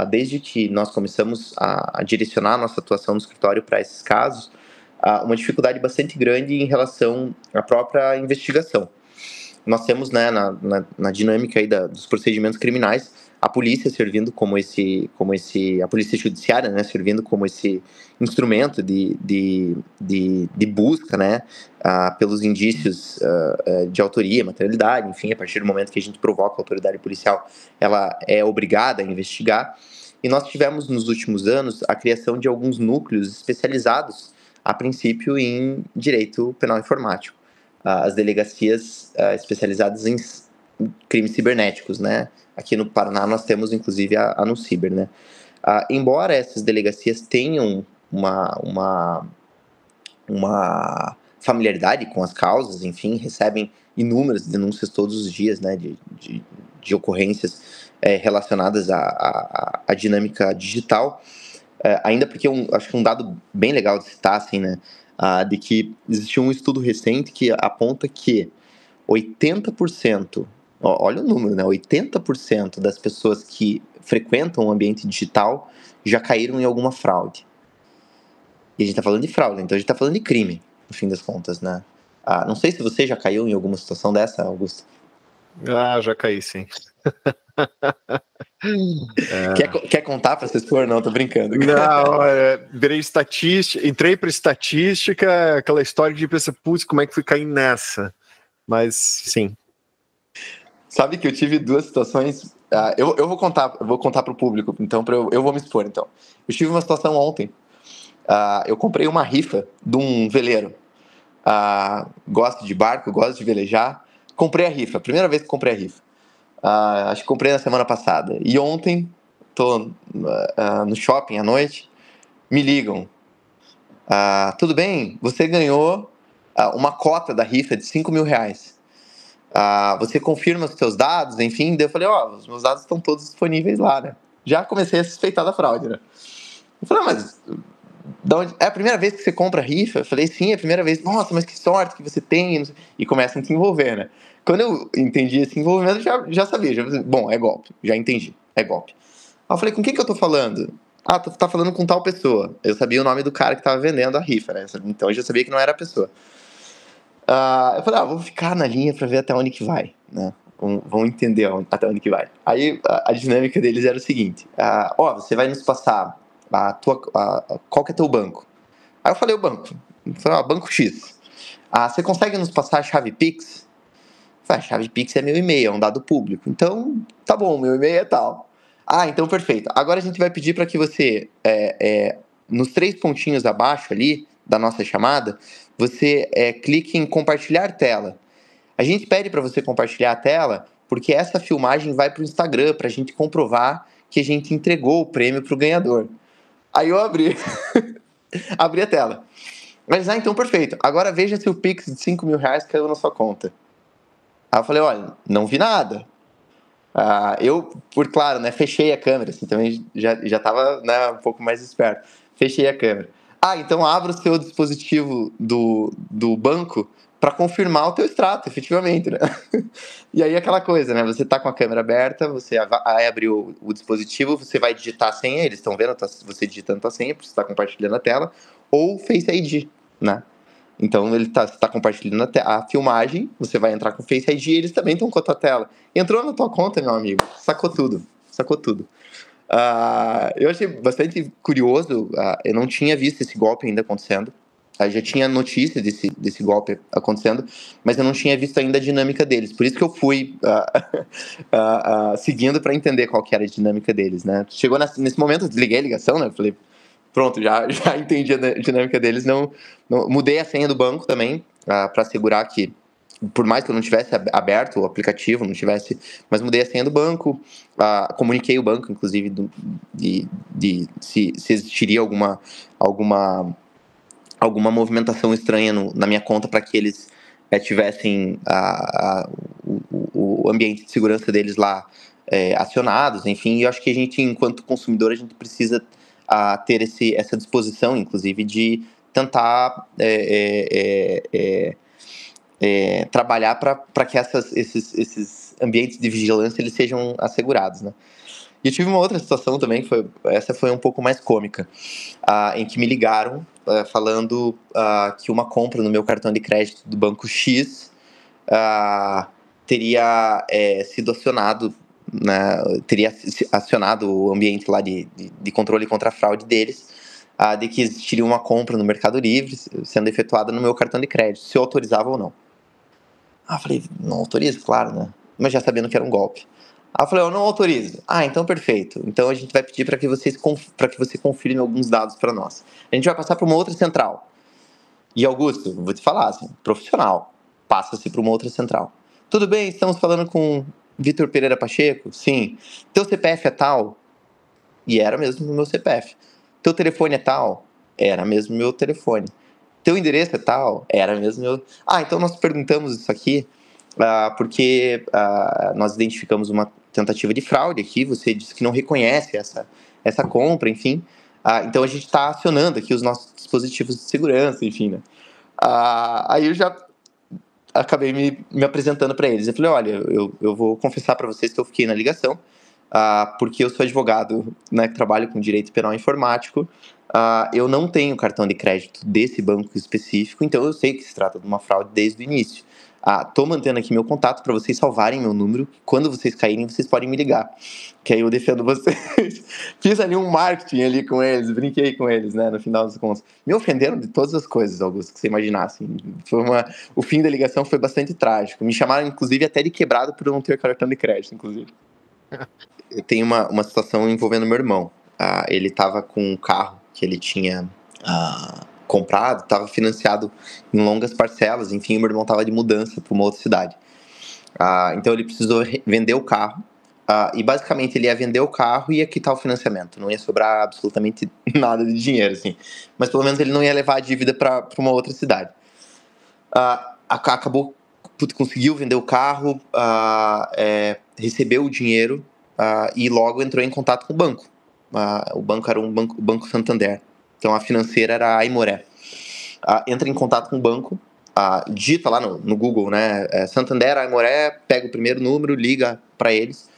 desde que nós começamos a direcionar a nossa atuação no escritório para esses casos, uma dificuldade bastante grande em relação à própria investigação. Nós temos, né, na dinâmica aí dos procedimentos criminais, a polícia servindo como a polícia judiciária, né, servindo como esse instrumento de busca, né, pelos indícios de autoria, materialidade, enfim, a partir do momento que a gente provoca a autoridade policial, ela é obrigada a investigar. E nós tivemos, nos últimos anos, a criação de alguns núcleos especializados, a princípio, em direito penal informático. As delegacias especializadas em crimes cibernéticos, né? Aqui no Paraná nós temos, inclusive, a Nuciber, né? Embora essas delegacias tenham uma familiaridade com as causas, enfim, recebem inúmeras denúncias todos os dias, né? De ocorrências relacionadas à dinâmica digital, ainda porque acho que um dado bem legal de citar, assim, né? De que existiu um estudo recente que aponta que 80%, olha o número, né? 80% das pessoas que frequentam o ambiente digital já caíram em alguma fraude. E a gente tá falando de fraude, então a gente tá falando de crime, no fim das contas, né? Não sei se você já caiu em alguma situação dessa, Augusto. Já caí, sim. Quer contar para vocês expor? Não, tô brincando. Não, virei estatística, entrei para estatística, aquela história de pensar, putz, como é que fui cair nessa? Mas, sim. Sabe que eu tive 2 situações. Eu vou contar para o público, então eu vou me expor, então. Eu tive uma situação ontem. Eu comprei uma rifa de um veleiro. Gosto de barco, gosto de velejar. Comprei a rifa, primeira vez que comprei a rifa. Acho que comprei na semana passada. E ontem, tô no shopping à noite, me ligam. Tudo bem? Você ganhou uma cota da rifa de R$5.000. Você confirma os seus dados, enfim. Daí eu falei, os meus dados estão todos disponíveis lá, né? Já comecei a suspeitar da fraude, né? Eu falei, mas é a primeira vez que você compra rifa? Eu falei, sim, é a primeira vez. Nossa, mas que sorte que você tem. E começam a se envolver, né? Quando eu entendi esse envolvimento, já sabia. Bom, é golpe. Já entendi. É golpe. Aí eu falei, com quem que eu tô falando? Tu tá falando com tal pessoa. Eu sabia o nome do cara que tava vendendo a rifa, né? Então eu já sabia que não era a pessoa. Eu falei, vou ficar na linha pra ver até onde que vai, né? Vamos entender até onde que vai. Aí a dinâmica deles era o seguinte: você vai nos passar qual que é teu banco? Aí eu falei o banco. Eu falei, banco X. Você consegue nos passar a chave Pix? Eu falei, a chave Pix é meu e-mail, é um dado público. Então, tá bom, meu e-mail é tal. Então perfeito. Agora a gente vai pedir para que você, nos 3 pontinhos abaixo ali da nossa chamada, você clique em compartilhar tela. A gente pede para você compartilhar a tela porque essa filmagem vai para o Instagram para a gente comprovar que a gente entregou o prêmio para o ganhador. Aí eu abri a tela. Mas, então perfeito. Agora veja se o Pix de R$5.000 caiu na sua conta. Aí eu falei, olha, não vi nada. Claro, né, fechei a câmera, assim, também já tava, né, um pouco mais esperto. Fechei a câmera. Então abra o seu dispositivo do banco para confirmar o teu extrato, efetivamente, né? E aí aquela coisa, né? Você tá com a câmera aberta, você vai abrir o dispositivo, você vai digitar a senha, eles estão vendo você digitando a senha, porque você está compartilhando a tela, ou Face ID, né? Então ele tá compartilhando a filmagem, você vai entrar com o Face ID e eles também estão com a tua tela. Entrou na tua conta, meu amigo, sacou tudo, sacou tudo. Eu achei bastante curioso, eu não tinha visto esse golpe ainda acontecendo. Já tinha notícia desse golpe acontecendo, mas eu não tinha visto ainda a dinâmica deles. Por isso que eu fui seguindo para entender qual que era a dinâmica deles, né? Chegou nesse momento, eu desliguei a ligação, né? Eu falei, pronto, já entendi a dinâmica deles. Não mudei a senha do banco também, para assegurar que, por mais que eu não tivesse aberto o aplicativo, não tivesse, mas mudei a senha do banco, comuniquei o banco, inclusive, se existiria alguma movimentação estranha na minha conta para que eles tivessem o ambiente de segurança deles lá acionados, enfim. E eu acho que a gente, enquanto consumidor, a gente precisa ter essa disposição, inclusive, de tentar trabalhar para que esses ambientes de vigilância eles sejam assegurados, né? E eu tive uma outra situação também, essa foi um pouco mais cômica, em que me ligaram falando que uma compra no meu cartão de crédito do banco X teria sido acionado, né, teria acionado o ambiente lá de controle contra a fraude deles, de que existiria uma compra no Mercado Livre sendo efetuada no meu cartão de crédito, se eu autorizava ou não. Eu falei, não autorizo, claro, né? Mas já sabendo que era um golpe. Eu falei, eu não autorizo. Então perfeito. Então a gente vai pedir para que você confirme alguns dados para nós. A gente vai passar para uma outra central. E Augusto, vou te falar, assim, profissional, passa-se para uma outra central. Tudo bem, estamos falando com Vitor Pereira Pacheco? Sim. Teu CPF é tal? E era mesmo o meu CPF. Teu telefone é tal? Era mesmo o meu telefone. Teu endereço é tal? Era mesmo meu. Então nós perguntamos isso aqui porque nós identificamos uma tentativa de fraude aqui. Você disse que não reconhece essa compra, enfim. Então a gente está acionando aqui os nossos dispositivos de segurança, enfim, né? Aí eu já acabei me apresentando para eles. Eu falei, olha, eu vou confessar para vocês que eu fiquei na ligação, porque eu sou advogado, né, que trabalho com direito penal informático. Eu não tenho cartão de crédito desse banco específico, então eu sei que se trata de uma fraude desde o início. Tô mantendo aqui meu contato para vocês salvarem meu número. Quando vocês caírem, vocês podem me ligar, que aí eu defendo vocês. Fiz ali um marketing ali com eles, brinquei com eles, né, no final das contas. Me ofenderam de todas as coisas, Augusto, que você imaginasse. O fim da ligação foi bastante trágico. Me chamaram, inclusive, até de quebrado por eu não ter cartão de crédito, inclusive. Eu tenho uma situação envolvendo meu irmão. Ele estava com um carro que ele tinha comprado, estava financiado em longas parcelas. Enfim, meu irmão estava de mudança para uma outra cidade. Então ele precisou vender o carro. E basicamente ele ia vender o carro e ia quitar o financiamento. Não ia sobrar absolutamente nada de dinheiro, assim. Mas pelo menos ele não ia levar a dívida para uma outra cidade. Acabou, conseguiu vender o carro, recebeu o dinheiro e logo entrou em contato com o banco. O banco era o Banco Santander. Então a financeira era a Aimoré. Entra em contato com o banco, digita lá no Google, né? Santander, Aimoré, pega o primeiro número, liga para eles.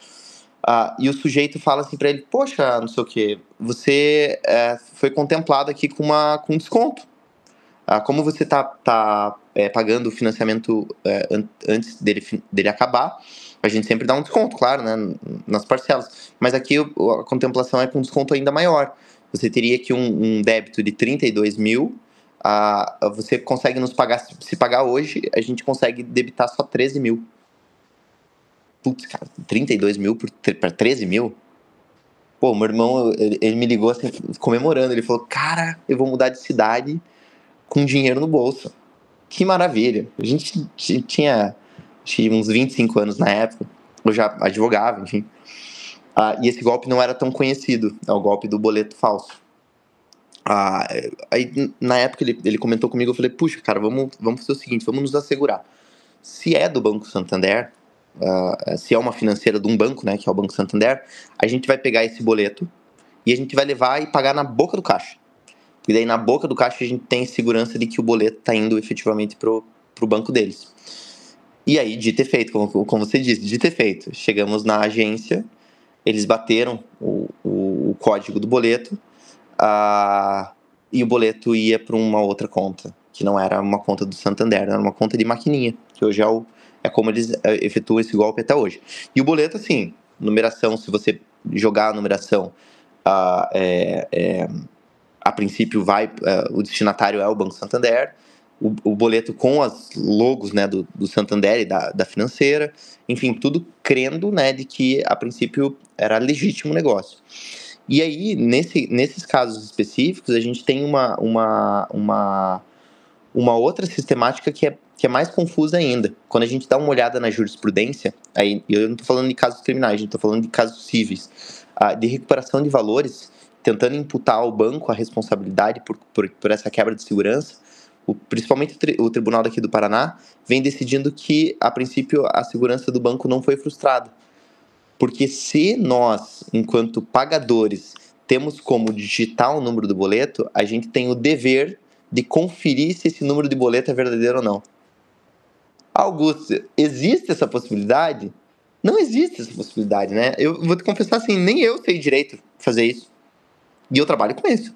E o sujeito fala assim para ele: poxa, não sei o que, você foi contemplado aqui com desconto. Como você está pagando o financiamento antes dele acabar, a gente sempre dá um desconto, claro, né, nas parcelas. Mas aqui a contemplação é com um desconto ainda maior. Você teria aqui um débito de 32 mil. Você consegue nos pagar, se pagar hoje, a gente consegue debitar só 13 mil. Putz, cara, 32 mil para 13 mil? Pô, meu irmão, ele me ligou assim, comemorando. Ele falou, cara, eu vou mudar de cidade com dinheiro no bolso. Que maravilha. A gente tinha uns 25 anos na época. Eu já advogava, enfim. E esse golpe não era tão conhecido. É o golpe do boleto falso. Aí, na época, ele comentou comigo. Eu falei, puxa, cara, vamos fazer o seguinte. Vamos nos assegurar. Se é do Banco Santander, se é uma financeira de um banco, né, que é o Banco Santander, a gente vai pegar esse boleto e a gente vai levar e pagar na boca do caixa. E daí na boca do caixa a gente tem segurança de que o boleto está indo efetivamente pro banco deles. E aí, dito e feito, como você disse, dito e feito. Chegamos na agência, eles bateram o código do boleto, e o boleto ia para uma outra conta, que não era uma conta do Santander, era uma conta de maquininha, que hoje é como eles efetuam esse golpe até hoje. E o boleto, assim, numeração, se você jogar a numeração, a princípio o destinatário é o Banco Santander, o boleto com as logos, né, do Santander e da financeira, enfim, tudo crendo, né, de que a princípio era legítimo o negócio. E aí, nesses casos específicos, a gente tem uma outra sistemática que é mais confusa ainda. Quando a gente dá uma olhada na jurisprudência, aí eu não estou falando de casos criminais, a gente está falando de casos cíveis, de recuperação de valores, tentando imputar ao banco a responsabilidade por essa quebra de segurança. Principalmente o tribunal daqui do Paraná vem decidindo que, a princípio, a segurança do banco não foi frustrada. Porque se nós, enquanto pagadores, temos como digitar o número do boleto, a gente tem o dever de conferir se esse número de boleto é verdadeiro ou não. Augusto, existe essa possibilidade? Não existe essa possibilidade, né? Eu vou te confessar assim, nem eu sei direito fazer isso. E eu trabalho com isso.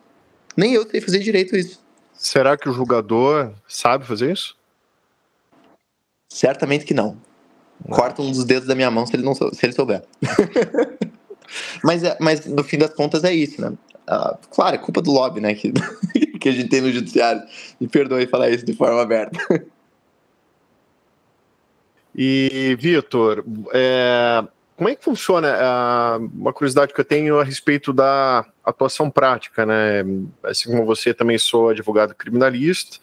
Nem eu sei fazer direito isso. Será que o julgador sabe fazer isso? Certamente que não. Corta um dos dedos da minha mão se ele souber. Mas no fim das contas é isso, né? Claro, é culpa do lobby, né? Que a gente tem no judiciário. Me perdoe falar isso de forma aberta. E, Vitor, como é que funciona? Uma curiosidade que eu tenho a respeito da atuação prática, né? Assim como você, também sou advogado criminalista,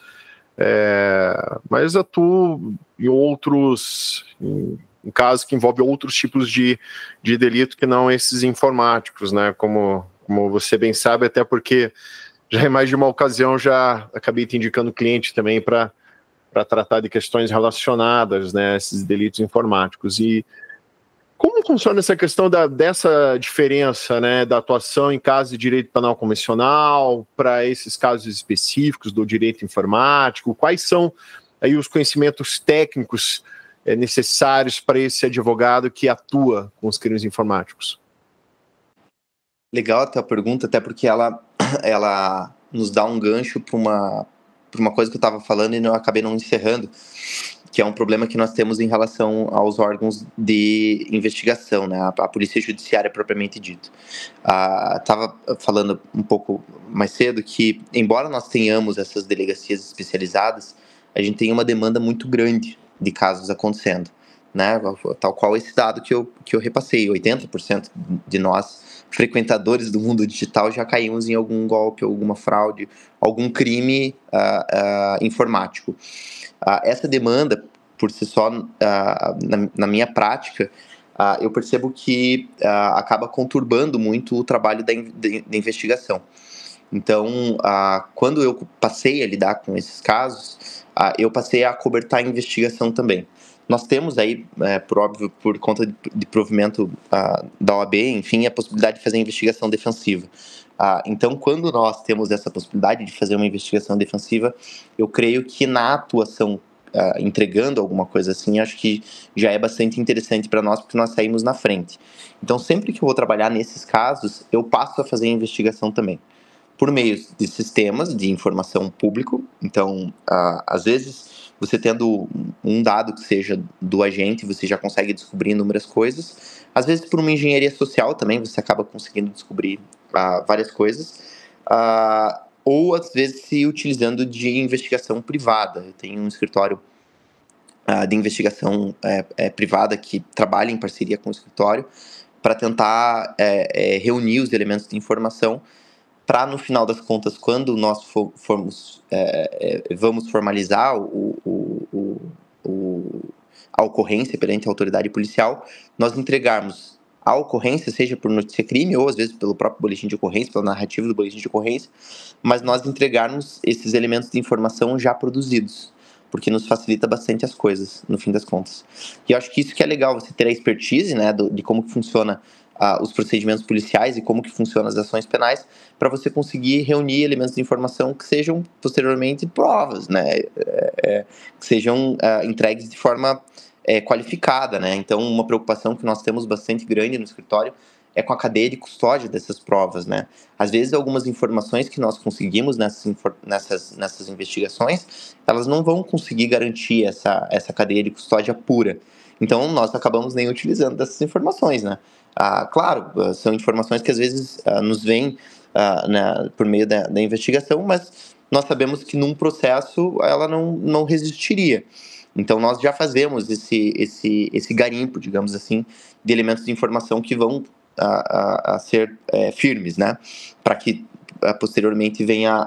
mas atuo em outros, em casos que envolvem outros tipos de delito que não esses informáticos, né? Como você bem sabe, até porque já em mais de uma ocasião já acabei te indicando o cliente também para tratar de questões relacionadas, né, a esses delitos informáticos. E como funciona essa questão dessa diferença, né, da atuação em casos de direito penal convencional para esses casos específicos do direito informático? Quais são aí os conhecimentos técnicos necessários para esse advogado que atua com os crimes informáticos? Legal a tua pergunta, até porque ela nos dá um gancho para uma coisa que eu estava falando e eu acabei não encerrando, que é um problema que nós temos em relação aos órgãos de investigação, né? A polícia judiciária propriamente dito. Estava falando um pouco mais cedo que, embora nós tenhamos essas delegacias especializadas, a gente tem uma demanda muito grande de casos acontecendo, né? Tal qual esse dado que eu repassei, 80% de nós frequentadores do mundo digital já caímos em algum golpe, alguma fraude, algum crime informático. Essa demanda, por si só, na minha prática, eu percebo que acaba conturbando muito o trabalho da investigação. Então, quando eu passei a lidar com esses casos, eu passei a acobertar a investigação também. Nós temos aí, por óbvio, por conta de provimento da OAB, enfim, a possibilidade de fazer investigação defensiva. Então, quando nós temos essa possibilidade de fazer uma investigação defensiva, eu creio que na atuação, entregando alguma coisa assim, acho que já é bastante interessante para nós, porque nós saímos na frente. Então, sempre que eu vou trabalhar nesses casos, eu passo a fazer a investigação também, por meio de sistemas de informação público. Então, às vezes, você tendo um dado que seja do agente, você já consegue descobrir inúmeras coisas. Às vezes, por uma engenharia social também, você acaba conseguindo descobrir várias coisas. Ou, às vezes, se utilizando de investigação privada. Eu tenho um escritório de investigação privada que trabalha em parceria com o escritório para tentar reunir os elementos de informação para, no final das contas, quando nós vamos formalizar a ocorrência perante a autoridade policial, nós entregarmos a ocorrência, seja por notícia-crime ou, às vezes, pelo próprio boletim de ocorrência, pela narrativa do boletim de ocorrência, mas nós entregarmos esses elementos de informação já produzidos, porque nos facilita bastante as coisas, no fim das contas. E eu acho que isso que é legal, você ter a expertise, né, de como que funciona os procedimentos policiais e como que funcionam as ações penais, para você conseguir reunir elementos de informação que sejam posteriormente provas, né, que sejam entregues de forma qualificada, né. Então, uma preocupação que nós temos bastante grande no escritório é com a cadeia de custódia dessas provas, né. Às vezes, algumas informações que nós conseguimos nessas investigações, elas não vão conseguir garantir essa cadeia de custódia pura. Então, nós acabamos nem utilizando dessas informações, né. Claro, são informações que às vezes nos vêm por meio da investigação, mas nós sabemos que num processo ela não resistiria. Então, nós já fazemos esse garimpo, digamos assim, de elementos de informação que vão a ser firmes, né? Para que posteriormente venha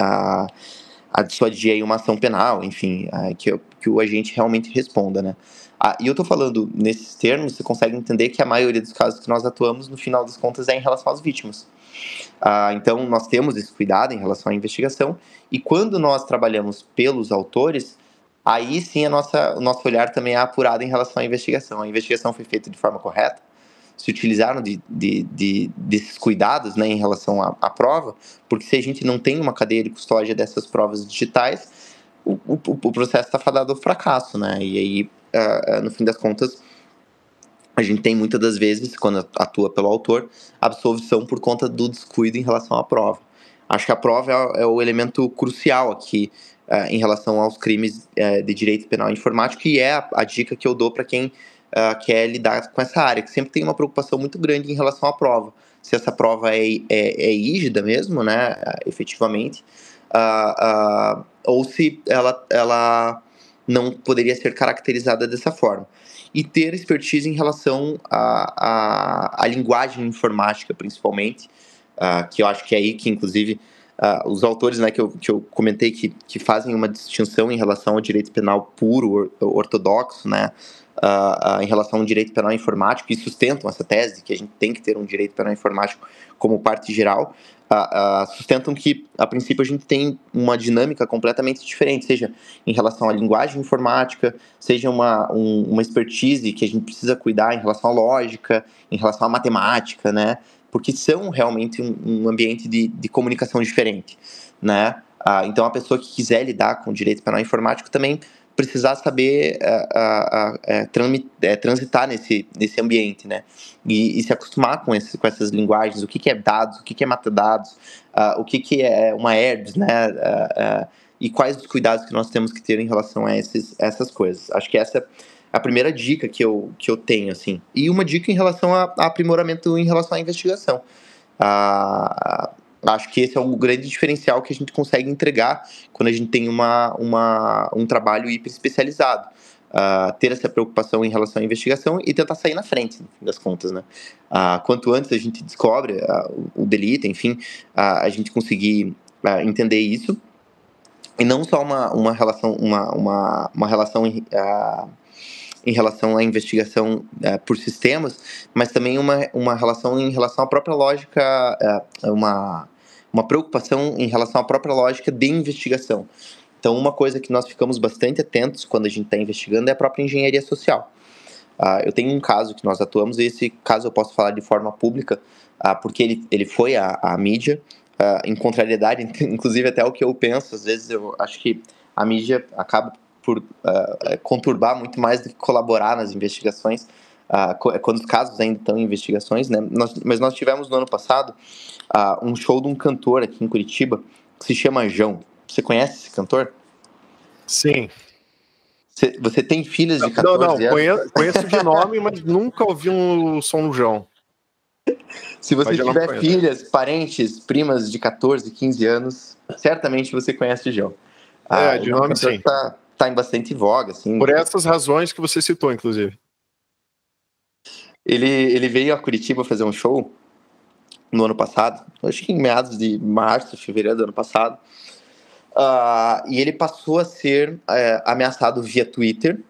a dissuadir aí uma ação penal, enfim, que o agente realmente responda, né? E eu tô falando nesses termos, você consegue entender que a maioria dos casos que nós atuamos, no final das contas, é em relação às vítimas. Então, nós temos esse cuidado em relação à investigação, e quando nós trabalhamos pelos autores, aí sim o nosso olhar também é apurado em relação à investigação. A investigação foi feita de forma correta, se utilizaram desses cuidados, né, em relação à prova, porque se a gente não tem uma cadeia de custódia dessas provas digitais, o processo está fadado ao fracasso, né? E aí, no fim das contas, a gente tem muitas das vezes, quando atua pelo autor, absolvição por conta do descuido em relação à prova. Acho que a prova é o elemento crucial aqui em relação aos crimes de direito penal informático, e é a dica que eu dou para quem quer lidar com essa área, que sempre tem uma preocupação muito grande em relação à prova. Se essa prova é rígida mesmo, né, efetivamente, ou se ela não poderia ser caracterizada dessa forma. E ter expertise em relação à linguagem informática, principalmente, que eu acho que é aí que, inclusive, os autores, né, que eu comentei que fazem uma distinção em relação ao direito penal puro, ortodoxo, né, em relação ao direito penal informático, e sustentam essa tese que a gente tem que ter um direito penal informático como parte geral, sustentam que, a princípio, a gente tem uma dinâmica completamente diferente, seja em relação à linguagem informática, seja uma expertise que a gente precisa cuidar em relação à lógica, em relação à matemática, né? Porque são realmente um ambiente de comunicação diferente, né? Então, a pessoa que quiser lidar com o direito penal informático também precisar saber transitar nesse ambiente, né? E se acostumar com essas linguagens, o que é dados, o que é metadados, o que é uma herbs, né? E quais os cuidados que nós temos que ter em relação a essas coisas. Acho que essa é a primeira dica que eu tenho, assim. E uma dica em relação a aprimoramento em relação à investigação. Acho que esse é um grande diferencial que a gente consegue entregar quando a gente tem um trabalho hiper especializado. Ter essa preocupação em relação à investigação e tentar sair na frente, no fim das contas, né? Quanto antes a gente descobre o delito, enfim, a gente conseguir entender isso, e não só uma relação, uma relação em relação à investigação por sistemas, mas também uma relação em relação à própria lógica, uma preocupação em relação à própria lógica de investigação. Então, uma coisa que nós ficamos bastante atentos quando a gente está investigando é a própria engenharia social. Eu tenho um caso que nós atuamos, e esse caso eu posso falar de forma pública, porque ele foi à mídia, em contrariedade, inclusive até o que eu penso, às vezes eu acho que a mídia acaba por conturbar muito mais do que colaborar nas investigações, quando os casos ainda estão em investigações, né? Mas nós tivemos no ano passado um show de um cantor aqui em Curitiba que se chama João. Você conhece esse cantor? Sim. Você tem filhas de 14 anos? Conheço de nome, mas nunca ouvi um som do João. Se você tiver filhas, parentes, primas de 14, 15 anos, certamente você conhece o João. De nome, sim. Tá em bastante voga, assim. Por essas razões que você citou, inclusive. Ele veio a Curitiba fazer um show no ano passado, acho que em meados de março, fevereiro do ano passado, e ele passou a ser ameaçado via Twitter,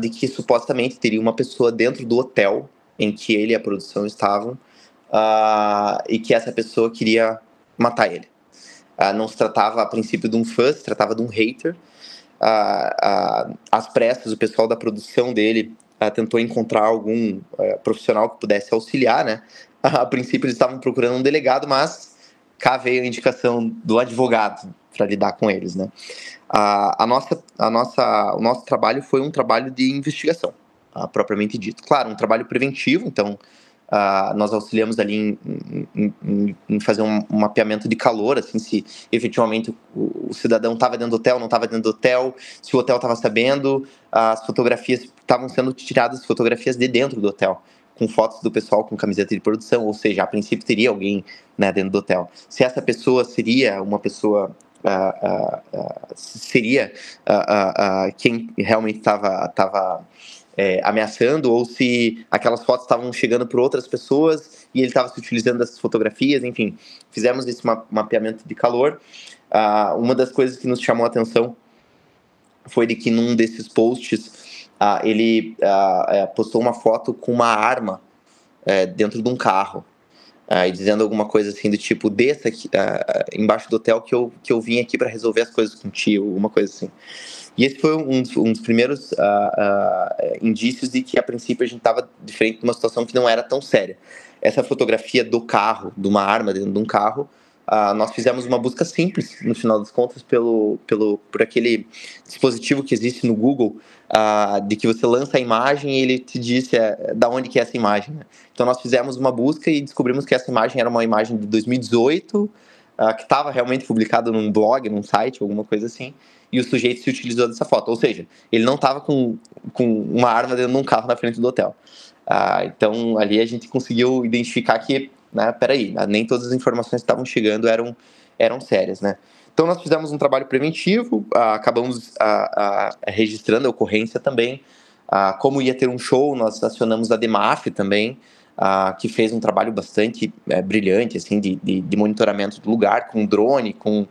de que supostamente teria uma pessoa dentro do hotel em que ele e a produção estavam, e que essa pessoa queria matar ele. Não se tratava a princípio de um fã, se tratava de um hater, às pressas, o pessoal da produção dele tentou encontrar algum profissional que pudesse auxiliar, né? A princípio eles estavam procurando um delegado, mas cá veio a indicação do advogado para lidar com eles, né? O nosso trabalho foi um trabalho de investigação, propriamente dito. Claro, um trabalho preventivo, então nós auxiliamos ali em fazer um mapeamento de calor, assim, se efetivamente o cidadão estava dentro do hotel, não estava dentro do hotel, se o hotel estava sabendo, as fotografias estavam sendo tiradas, fotografias de dentro do hotel, com fotos do pessoal com camiseta de produção, ou seja, a princípio teria alguém, né, dentro do hotel. Se essa pessoa seria uma pessoa seria quem realmente estava ameaçando, ou se aquelas fotos estavam chegando por outras pessoas e ele estava se utilizando dessas fotografias, enfim, fizemos esse mapeamento de calor. Uma das coisas que nos chamou a atenção foi de que num desses posts ele postou uma foto com uma arma dentro de um carro. E dizendo alguma coisa assim do tipo, desça aqui, embaixo do hotel que eu vim aqui para resolver as coisas contigo, alguma coisa assim. E esse foi um dos primeiros indícios de que, a princípio, a gente estava diferente de uma situação que não era tão séria. Essa fotografia do carro, de uma arma dentro de um carro, nós fizemos uma busca simples, no final das contas, por aquele dispositivo que existe no Google, de que você lança a imagem e ele te diz da onde que é essa imagem, né? Então nós fizemos uma busca e descobrimos que essa imagem era uma imagem de 2018, que estava realmente publicada num blog, num site, alguma coisa assim, e o sujeito se utilizou dessa foto. Ou seja, ele não estava com uma arma dentro de um carro na frente do hotel. Então ali a gente conseguiu identificar que, né, peraí, nem todas as informações que estavam chegando eram sérias, né? Então nós fizemos um trabalho preventivo, acabamos registrando a ocorrência também. Como ia ter um show, nós acionamos a DEMAF também, que fez um trabalho bastante brilhante, assim, de monitoramento do lugar, com drone, com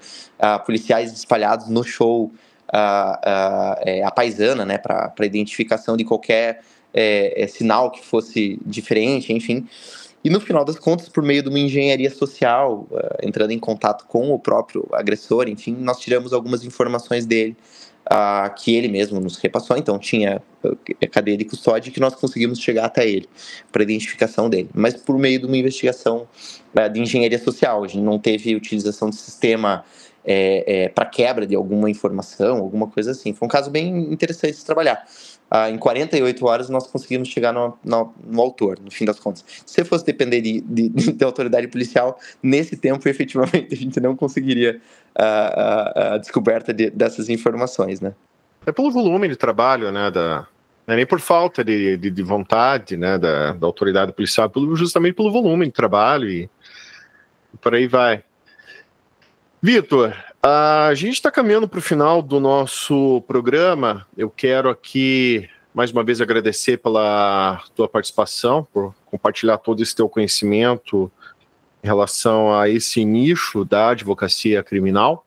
policiais espalhados no show, a paisana, né, para identificação de qualquer sinal que fosse diferente, enfim. E no final das contas, por meio de uma engenharia social, entrando em contato com o próprio agressor, enfim, nós tiramos algumas informações dele, que ele mesmo nos repassou. Então tinha cadeia de custódia que nós conseguimos chegar até ele, para identificação dele. Mas por meio de uma investigação de engenharia social, a gente não teve utilização de sistema para quebra de alguma informação, alguma coisa assim. Foi um caso bem interessante de se trabalhar. Em 48 horas nós conseguimos chegar no autor, no fim das contas. Se fosse depender de autoridade policial, nesse tempo, efetivamente, a gente não conseguiria a descoberta dessas informações, né? É pelo volume de trabalho, né, não é nem por falta de vontade, né, da autoridade policial, justamente pelo volume de trabalho e por aí vai. Vitor, a gente está caminhando para o final do nosso programa. Eu quero aqui, mais uma vez, agradecer pela tua participação, por compartilhar todo esse teu conhecimento em relação a esse nicho da advocacia criminal.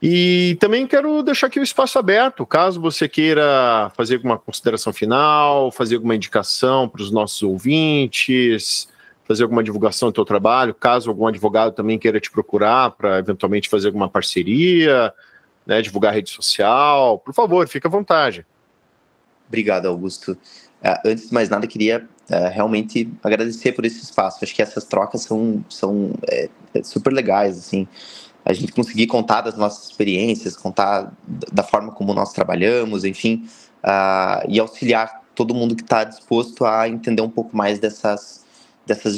E também quero deixar aqui o espaço aberto, caso você queira fazer alguma consideração final, fazer alguma indicação para os nossos ouvintes, fazer alguma divulgação do teu trabalho, caso algum advogado também queira te procurar para eventualmente fazer alguma parceria, né, divulgar rede social, por favor, fica à vontade. Obrigado, Augusto. Antes de mais nada, queria realmente agradecer por esse espaço. Acho que essas trocas são super legais, assim. A gente conseguir contar das nossas experiências, contar da forma como nós trabalhamos, enfim, e auxiliar todo mundo que está disposto a entender um pouco mais dessas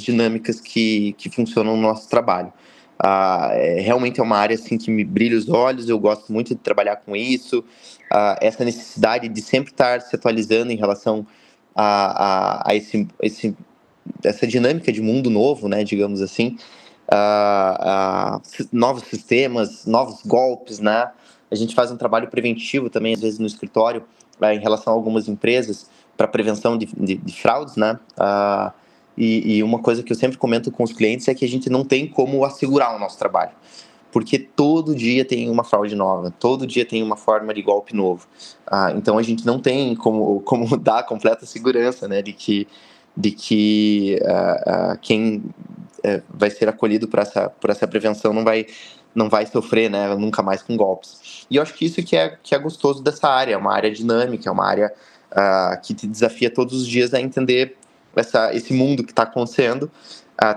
dinâmicas que funcionam no nosso trabalho. Realmente é uma área assim, que me brilha os olhos, eu gosto muito de trabalhar com isso, essa necessidade de sempre estar se atualizando em relação a essa dinâmica de mundo novo, né, digamos assim, novos sistemas, novos golpes, né? A gente faz um trabalho preventivo também, às vezes, no escritório, em relação a algumas empresas, para prevenção de fraudes, né? E uma coisa que eu sempre comento com os clientes é que a gente não tem como assegurar o nosso trabalho, porque todo dia tem uma fraude nova, todo dia tem uma forma de golpe novo. Então a gente não tem como dar completa segurança, né, de que quem vai ser acolhido por essa prevenção não vai não vai sofrer, né, nunca mais com golpes. E eu acho que isso que é gostoso dessa área, é uma área dinâmica, é uma área que te desafia todos os dias a entender esse mundo que está acontecendo,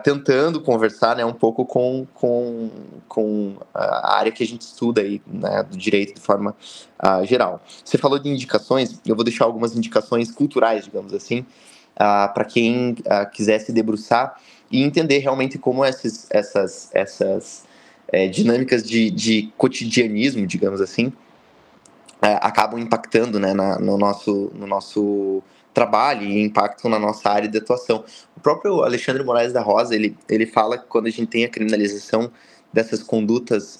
tentando conversar, né, um pouco com a área que a gente estuda aí, né, do direito de forma geral. Você falou de indicações, eu vou deixar algumas indicações culturais, digamos assim, para quem quiser se debruçar e entender realmente como essas dinâmicas de cotidianismo, digamos assim, acabam impactando, né, no nosso trabalho e impactam na nossa área de atuação. O próprio Alexandre Moraes da Rosa, ele fala que quando a gente tem a criminalização dessas condutas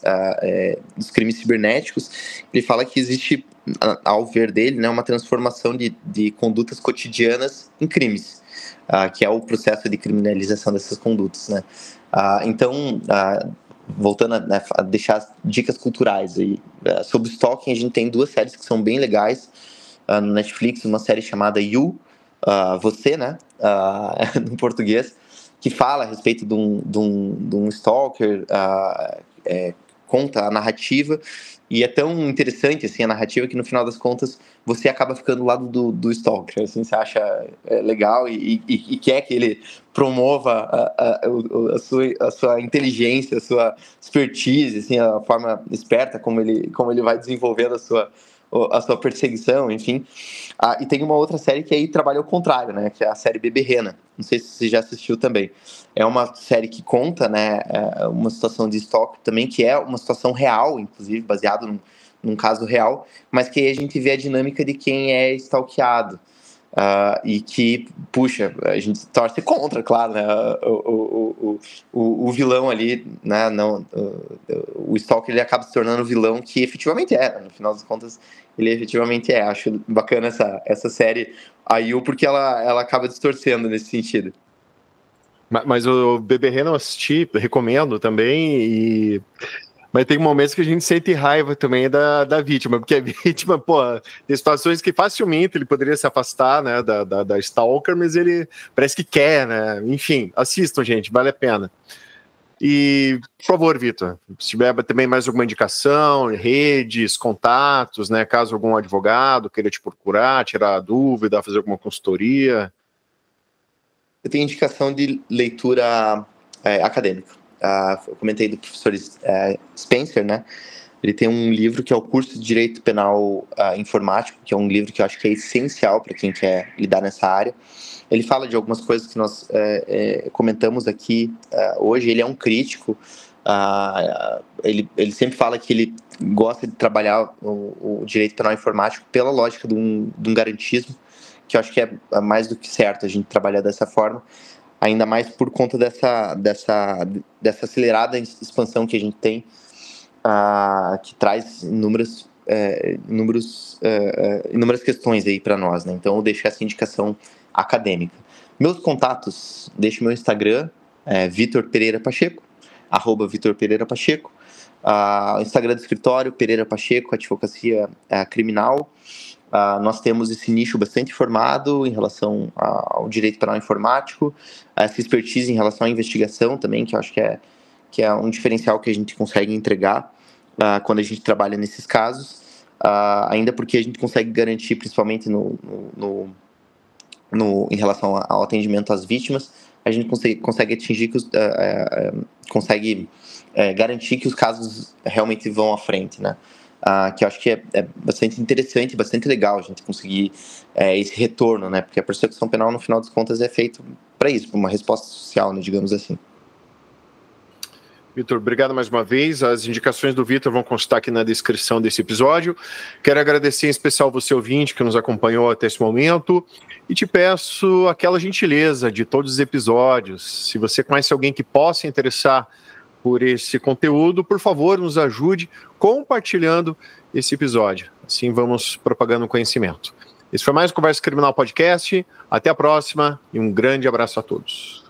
dos crimes cibernéticos, ele fala que existe, ao ver dele, né, uma transformação de condutas cotidianas em crimes, que é o processo de criminalização dessas condutas, né? Então, voltando a deixar dicas culturais aí, sobre stalking, a gente tem 2 séries que são bem legais no Netflix, uma série chamada You, Você, né, no português, que fala a respeito de um stalker, conta a narrativa, e é tão interessante assim, a narrativa que no final das contas você acaba ficando do lado do stalker, assim, você acha legal e quer que ele promova a sua inteligência, a sua expertise, assim, a forma esperta como ele vai desenvolvendo a sua perseguição, enfim. E tem uma outra série que aí trabalha o contrário, né, que é a série Bebê Rena. Não sei se você já assistiu também. É uma série que conta, né, uma situação de stalking também, que é uma situação real, inclusive, baseado num caso real, mas que aí a gente vê a dinâmica de quem é stalkeado. E que, puxa, a gente torce contra, claro, né, o vilão ali, né, o stalker, ele acaba se tornando o vilão que efetivamente é, no final das contas, ele efetivamente é. Acho bacana essa série, a You, porque ela acaba distorcendo nesse sentido. Mas o Bebê Rena eu assisti, recomendo também, mas tem momentos que a gente sente raiva também da vítima, porque a vítima, pô, tem situações que facilmente ele poderia se afastar, né, da stalker, mas ele parece que quer, né, enfim, assistam, gente, vale a pena. E, por favor, Vitor, se tiver também mais alguma indicação, redes, contatos, né, caso algum advogado queira te procurar, tirar dúvida, fazer alguma consultoria. Eu tenho indicação de leitura acadêmica. Eu comentei do professor Spencer, né? Ele tem um livro que é o Curso de Direito Penal Informático, que é um livro que eu acho que é essencial para quem quer lidar nessa área. Ele fala de algumas coisas que nós comentamos aqui hoje. Ele é um crítico. Ele sempre fala que ele gosta de trabalhar o direito penal informático pela lógica de um garantismo, que eu acho que é mais do que certo a gente trabalhar dessa forma, ainda mais por conta dessa acelerada expansão que a gente tem, que traz inúmeras questões aí para nós, né? Então eu deixo essa indicação acadêmica. Meus contatos, deixo meu Instagram, Vitor Pereira Pacheco, @VitorPereiraPacheco, o Instagram do escritório, Pereira Pacheco, Advocacia Criminal. Nós temos esse nicho bastante formado em relação ao direito penal informático, essa expertise em relação à investigação também, que eu acho que é um diferencial que a gente consegue entregar quando a gente trabalha nesses casos, ainda porque a gente consegue garantir, principalmente em relação ao atendimento às vítimas, a gente consegue atingir consegue garantir que os casos realmente vão à frente, né? Que eu acho que é bastante interessante, bastante legal a gente conseguir esse retorno, né? Porque a persecução penal, no final das contas, é feito para isso, para uma resposta social, né, digamos assim. Vitor, obrigado mais uma vez. As indicações do Vitor vão constar aqui na descrição desse episódio. Quero agradecer em especial você, ouvinte, que nos acompanhou até esse momento, e te peço aquela gentileza de todos os episódios. Se você conhece alguém que possa interessar por esse conteúdo, por favor, nos ajude compartilhando esse episódio. Assim vamos propagando o conhecimento. Esse foi mais o Conversa Criminal Podcast. Até a próxima e um grande abraço a todos.